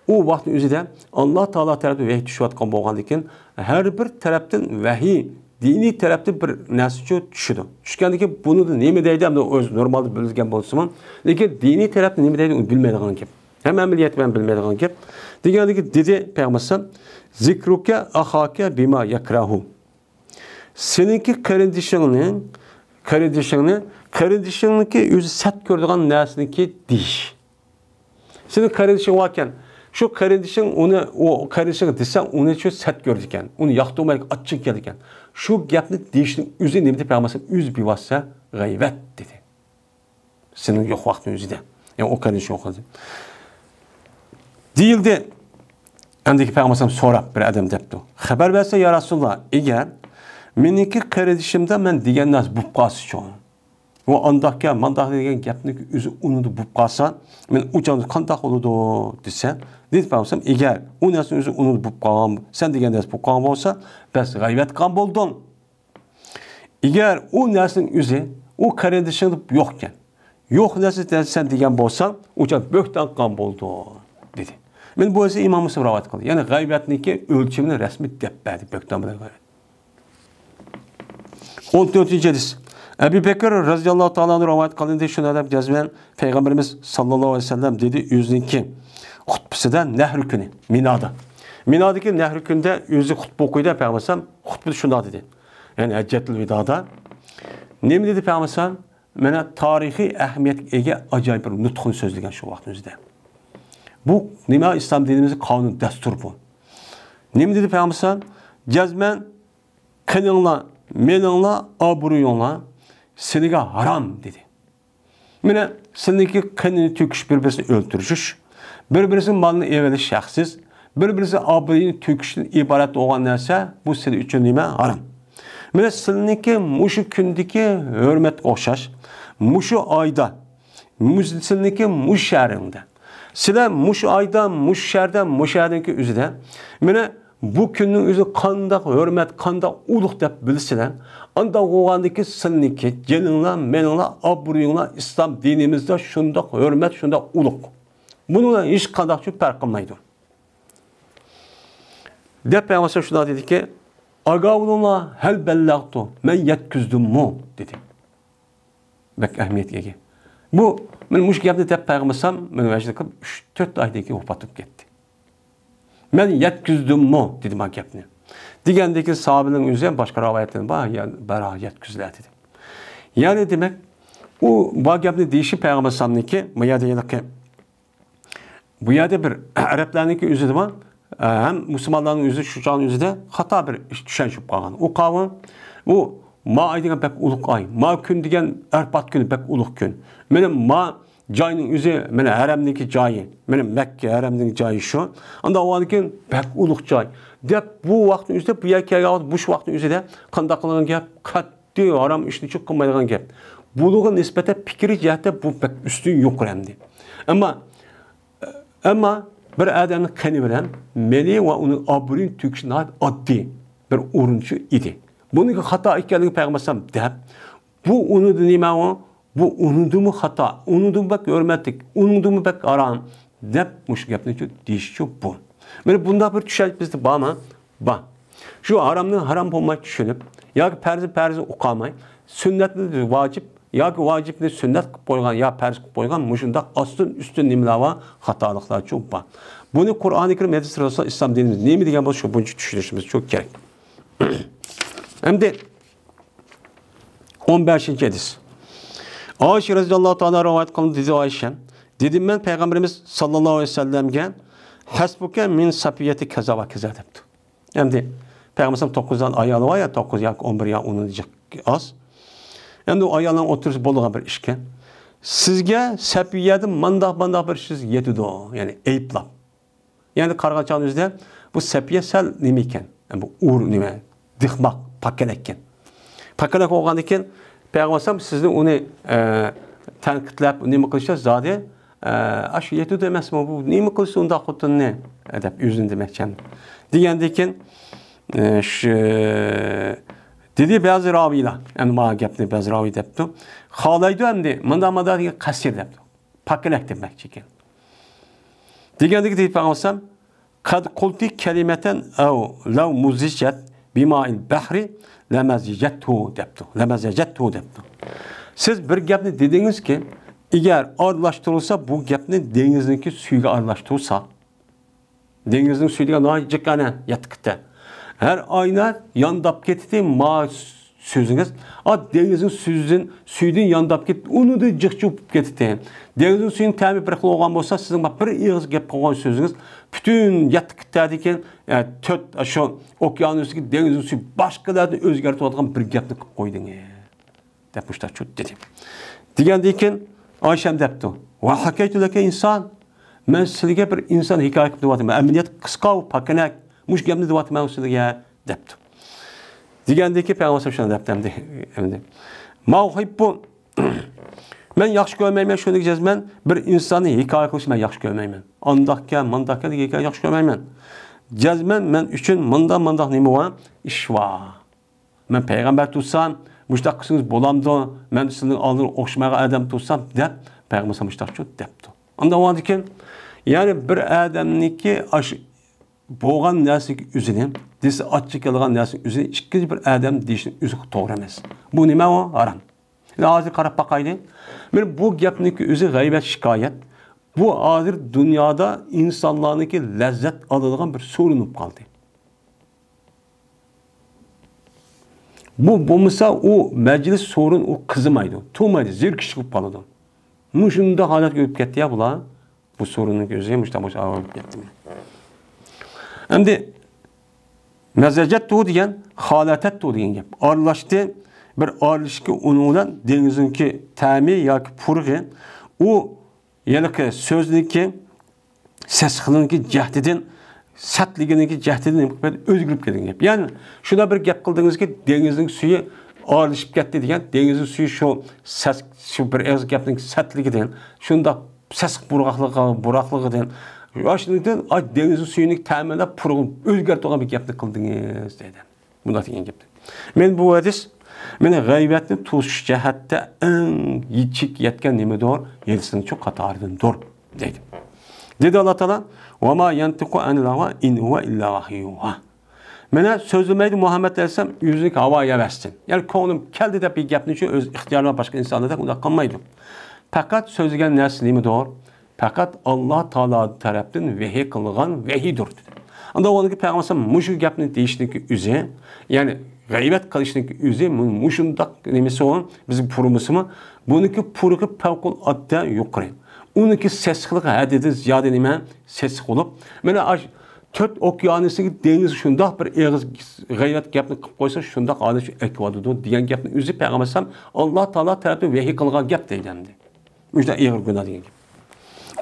o vaktin üzerinde Allah Teala tarafından vahiy düşüyotgan bolgandan her bir taraftan vahiy dini tarafta bir narsa tushdi. Tushgandan bunu da nima deydi ham o'z normalda bilgan bo'lsa-ham, lekin diniy tarafda nima deydi uni bilmaydigan gap. Ham amaliyat bilan bilmaydigan gap. Degandagi dedi Peygamber zikruka ahaka bima yakrahu. Seninki kardeşinki özü sat gördüğün nersiniki diş. Senin kardeşin varken şu kardeşin onu o kardeşine desen onu çok sat gördükken, onu yaktırmayıp açık geldikken. Şu gapni dişin özü ne dedi Peygamber üz bir varsa gıybet dedi. Senin yok vaktin özü de. Yani o kardeşin yok dedi. Değildi. Andaki Peygamber sorap bir adam depti. Haber verse ya Resulullah eğer meniki kardeşimde ben diyen nas bu qasıçon. O andakya mandak degen gapni özü unudu bu qasa men uçanız qandaq oludu dese dedi Peygamber eğer o nasın özü unudu bu qam sen degen nas bu qam olsa bas gıybet qam boldun. Eğer o nasın özü o kardeşin yokken yok nasıl sen degen bolsa uçan böktan qam boldu dedi. Men bu özü İmam Müslim rivayet qildi. Yani gıybetniki ölçümünü resmi depbedi böktan bilan. 14. hadis. Ebu Bekir radıyallahu ta'ala rivayet kılındı şuna da yazmayan Peygamberimiz sallallahu aleyhi ve sellem dedi yüzünki hutbesinden nehr günü Mina'da. Mina'daki nehr günde yüzü hutbe okuydu Peygamber hutbe şuna dedi. Yani Heccetul Vida'da. Ne mi dedi Peygamber? Mene tarihi ehemmiyet ege acayip bir nutkun sözlügen şu vaktimizde. Bu nima İslam dinimizin kanun destur bu. Ne mi dedi Peygamber? Cezmen kınınla meningla aburuyonla seniga haram dedi. Mene seniki kanını töküş birbirini öldürüş, birbirisinin malını eveliş şahsiz, birbirisinin aburuyunu töküşün ibaret olan neyse bu seni üçün nime haram. Mene seniki muşu kündeki hürmet okşaş, muşu ayda, seniki muş şehrinde. Sizler muş ayda, muş şehirde, muş şehrindeki üzere, mene bu günün özü kandak hürmet, kandak uluk dep bilsiler. Anda oğandaki sıniki, ceninle, meninle, aburuyunla İslam dinimizde şundak hürmet, şundak uluk. Bununla hiç kandakçı perkılmaydı. Dep Peygamber şuna dedi ki, agavluna hel bellagtu, men yetküzdüm mu dedi. Bek ehemmiyet yegi. Bu, men muş yaptı dep Peygamber men vecde kılıp 3-4 aydaki upatıp gitti. Men yetküzdüm mu dedim hakepni. Digendeki sahabenin üzerine başka rivayetlerin var ya bera yetküzler dedim. Yani demek o vakıfni değişik Peygamber sallallahu bu yerde bir Araplarınki üzeri var. Hem Müslümanların üzeri şu çağın üzerinde hata bir düşen şüp kalgan. O kavram bu ma ay degen pek uluk ay. Ma gün degen Arpat günü pek uluk gün. Benim ma Cayının üzeri, mene haremdeki cayı, benim Mekke haremdeki cayı şu. Anda o anki pek uluk cay. Dep bu vaktin üzerinde, bu yerkeye bu vaktin üzerinde kandaklıgan gap, katdi haram işini çok kılmaydıgan gap. Buluğun nispete fikri cihette bu pek üstün yok remdi. Ama bir adamın kanı bilen, meni ve onun aburin tüküşüne addi bir uruncu idi. Bunun hata ikkenliği Peygamber dep, bu onu dinleme o, bu unudumu hata, unudumu bak hürmetlik, unudumu bak aram deb mush gapni deyish bu. Mana bunda bir tushuncha bizda bormi? Bor. Shu haromni harom bo'lmay tushunib, yoki farzi o'qamay, sunnatni vojib yoki vojibni sunnat qilib qo'ygan, yo farz qilib qo'ygan, mushundaq ustun nimalar va xatoliklar bor. Buni Qur'oni Karim hadis Rasul islom dinimiz nima degan bo'lsa, shu buncha tushunishimiz çok kerak. Endi 15-hadis. Ayşe radhiyallohu ta'ala rivoyat qildi, dedi Ayşe. Dedim men Peygamberimiz sallallohu alayhi vasallamga hasbuka min safiyati kaza va kaza debdi. Endi Peygamberimiz 9'dan ayoli var ya, 9 yoki 11 yoki 10 az. Endi o ayolning o'tirish bo'lgan bir ishga sizga safiyada mandaq bir siz yetidi, ya'ni ayblab. Ya'ni qarg'achoningizda bu safiya sal nima ekan? Bu ur nima? Dixmaq, pakkalak ekan. Pakkalak bo'lgan ekan, Peygamberimiz sizni uni tanqidlab nima qilishsa zodi shu yetidi emasmi, bu nima qilsa unda xotinni deb o'zini demoqchi. Degandan keyin dedi bazı raviler, yani bana gapni bazı ravi debdi. Xohlaydi endi manda degan qasir debdi. Pakkalak demoqchi ekan. Degandagi deyib qolsam, qad qulti kalimatan aw law muzijat bima'il bahri lamazijatu debdi. Siz bir gapni dedingiz ki, eğer aralashtirilsa bu gapni dengizniki suyga aralashtirilsa, dengizning suyga nojikkana yetkitti. Her ayna yandap ketdi ma sözünüz. Denizin suyunun yandap ketdi. Onu da cıqçıp ketdi. Denizin suyun təmi bir xil olğan bolsa, sizin bir ağız gap qolğan sözünüz bütün yatıb ketdi ekan, tört şu okyanusdagi denizin suyu başqalarni o'zgartib atgan bir gapni qilib qo'ydingiz. Deb mushta chut dedi. Degandan keyin Oysam debdi. Va hakaytu laka inson. Men sizga bir inson hikoya qilib deyapman. Amaliyat qisqa va pakanak mush gapni deyapman sizga debdi. Degandan keyin Peygamber shuni debdi endi. Mauhibbu men yaxshi ko'rmayman, shuni deyapman, bir insonni hikoya qilishni men yaxshi ko'rmayman. Andaqqa, mandaqqa degan hikoya yaxshi ko'rmayman. Jazman men uchun mundaq nima va ish va. Men payg'ambar tutsam, mushtaq qilsangiz bo'lamdi. Men sizning oldin o'xshamagan odam tutsam deb payg'ambar mushtaq debdi. Unda o'yladim, ya'ni bir odamniki bo'lgan narsaga o'zini, desa ochchi kelgan narsaga o'zini ikkinchi bir odam deyishni o'zi to'g'ri emas. Bu nima o? Harom. Hozir qarab baqaylik. Men bu gapniki o'zi g'aybat shikoyat. Bu hozir dunyoda insonlarniki lazzat oladigan bir so'rinib qoldi. Bu bo'lmasa o majlis so'rin o qizimaydi, to'maydi, zerkish qilib qoladi. Mushunda holat ko'rib ketdi ya bular. Bu so'rinning o'zi mushtamosh olib ketdi. Endi mazajattu degan holatattu degan gap. Aralashdi bir aralashki uni bilan dengizniki ta'mi yoki purg'i u yalaqi so'zniki sesxiniki jahdidan satliginiki jahdidan o'zgarib ketgan gap. Ya'ni shuna bir gap qildingizki dengizning suyi aralashib ketdi degan, dengizning suyi shu bir az gapning satligidan shunda sesx buraqligidan Yaşlıdan denizin suyunu təminlə purğun, özgərtə olan bir gəpni qıldınız, deydi. Bunda deyin gəpdi. Men bu hadis, meni g'aybətni tutuş cəhətdə ən yiçik yetkən nimidir, yerisinin çox qatarıdındır, deydi. Dedi Allah Teala, وَمَا يَنْتِقُ عَنِ الْهَوَى اِنْ هُوَ اِلَّا وَحْيُهَا. Mənə sözləməydi Muhammed Əleyhisselam yüzünü havaya bəstin. Yəni konum gəldi də bir gəpni üçün öz ixtiyarına başqa insanlar da onda qanmaydı. Fəqat sözləyən nəsil nimidir? Fakat Allah Teala tarafından vehiy kılgan vehidir. Anda onunki Peygamber muşu gapni deyişdeki üze, yani g'aybət qilishning o'zi mushundaq nimasi o bizim purumuzmi buniki purg'i favqulodda yuqori. Uniki sesqiligi hadidi ziyoda nima ses bo'lib, mana to'rt okeanisdagi dengiz shundoq bir eg'iz g'ayrat gapni qilib qo'ysa, shundoq holish ekvadodu degan gapni o'zi Peygamber Alloh taolo tarafidan vahiy qilgan gap deygandi. Shunday eg'ir gunoh degan gap.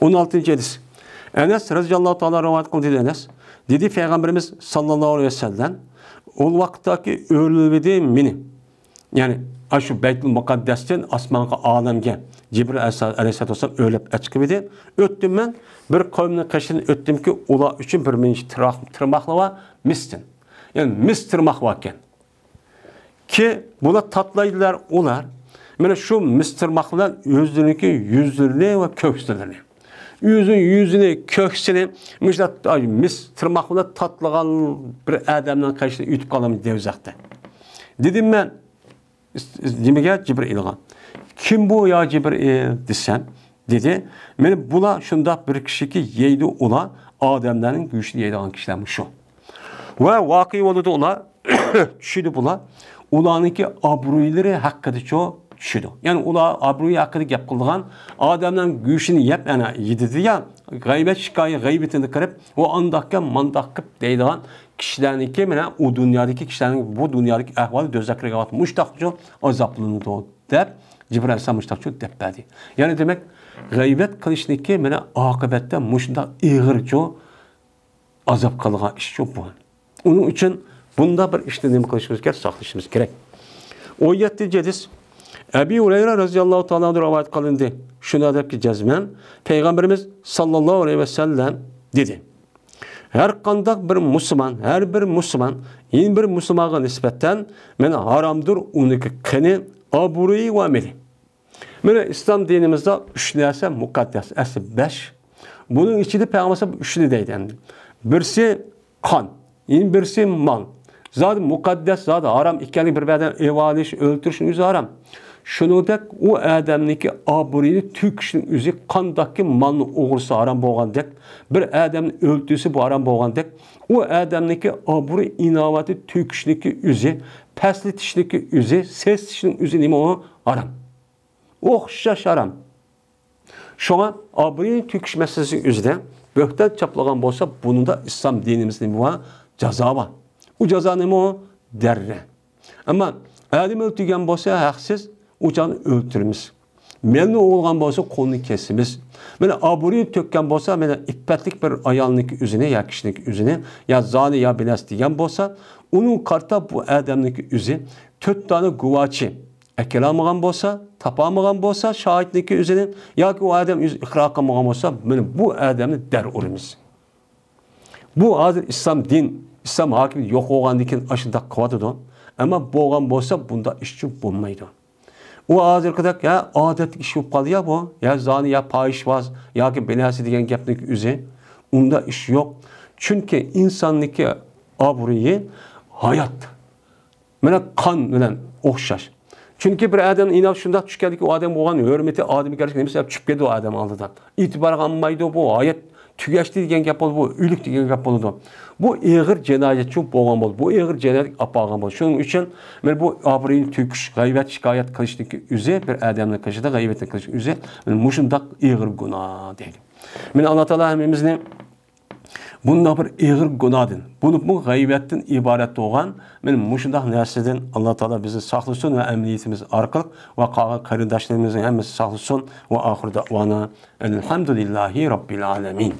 16-hadis. Enes radhiyallohu taala rivoyat qildi Enes. Dedi Peygamberimiz sallallohu alayhi vasallam o vaqtdagi o'lvidi meni. Ya'ni shu Baytul Muqaddasdan osmonga olamga Jibril alayhisalom o'lib chiqib edi. O'tdim men bir qavmning qashini o'tdimki, ular uchun bir minch tirmoqli va mistin. Ya'ni mis tirmoq ekan. Ki bular tatlaydilar ular. Mana shu mis tirmoqlar o'zlariniki yuzlarni va ko'kslarni. yüzünü, köksünü mis tırmaqla tatlıgan bir adamdan karşısında ütüp kalamı devzaqda. Dedim ben, demege Cibril kim bu ya Cibril desem, dedi, meni bula şunda bir kişi ki yeydi ola adamların güçlü yeydiğen kişilermiş şu. Ve vakı oldu ola, düşüdü bula, ulanınki abruyları hakkıda çoğu düşüdü. Yani ula abruyu hakkıda gap kıldıgan adamların güçünü yap, yani yedidi ya, gaybet şikayet, gaybetini kırıp, o andakka mandakıp deydiğen kişilerinki, o dünyadaki kişilerin bu dünyadaki ahvalı dözakirge vat, muştakçı azaplığını doğdu der. Cibril Aleyhisselam müştakçı deppedi. Yani demek gaybet kılışniki akıbette muşta ığırcı azap kalığa iş çok bu. Onun için bunda bir işlediğimi kılışımız gerek, saklaşımız gerek. O yetti cediz. Ebi Hureyre radıyallahu ta'ala rivayet kılındı. Şuna der ki cezmen, Peygamberimiz sallallahu aleyhi ve sellem dedi. Her kandak bir Müslüman, her bir Müslüman, yeni bir Müslümana nispetten men haramdır onun kını, aburuyu ve ameli. İslam dinimizde üç neyse mukaddes, asıl 5. Bunun içinde Peygamber üçlü deydi. Birisi kan, birisi mal. Zaten mukaddes, zaten haram. İkili bir beden evaliş, öldürüşün yüzü haram. Şunu dek, o adamdaki aburuyu tüküşün yüzü kandaki malını uğursa haram boğan dek. Bir adamın öldüğüsü bu haram boğan dek. O adamdaki aburu inavatı tüküşündeki yüzü, pesletişindeki yüzü, ses tişinin yüzü neymi o haram. Oxşaş haram. Şuna aburuyu tüküş meselesi yüzüde böhten çaplagan bolsa bunun da İslam dinimizde bu ceza var. O ceza neymi o? Derre. Ama adam öldürgen bolsa haksız, o canı öldürmüş. Memnun olgan bolsa kolunu kesimiz. Aburuyu tökken bolsa, ippetlik bir ayalındaki yüzüne, ya kişilik yüzüne, ya zani ya bilas diyen bolsa, onun karta bu adamdaki yüzü, 4 tane guvaçı, ekelamıgan bolsa, tapamıgan bolsa, şahitlik yüzüne, ya ki o adam ikra kılmıgan bolsa, bu adamı der urumuz. Bu hazır İslam hakimi yok olgandikin aşında kıvadıdı. Ama boğan bolsa bunda işçi bulmaydı. O hazır kadar ya adet iş yok kaldı ya bu. Ya zani ya pahiş vaz ya ki belası diyen gepnik üze. Onda iş yok. Çünkü insanlık aburuyu hayat. Kan bilen okşaş. Çünkü bir adam inav şunda düşkədi ki o adam boğan hürmeti adamı gerçekten mesela çüpkedi o adam aldıdan. İtibar almaydı bu hayat. Tügeçti diyen gap oldu bu, ülük diyen gap oldu. Bu ağır cenayet çok boğan oldu. Bu ağır cenayet apağan oldu. Şunun için bu aburuyu tüküş, gaybet, şikayet kılıştaki üze bir adamla kılıştı, gaybetle kılıştaki üze muşundak ağır günah değil. Allah Teala hemimizin bunda bir ağır günahdır. Bu gaybetten ibaret olan muşundak nerseden Allah Teala bizi saklasın ve emniyetimiz arkalık ve kardeşlerimizin hemisi saklasın ve ahir davana elhamdülillahi rabbil alemin.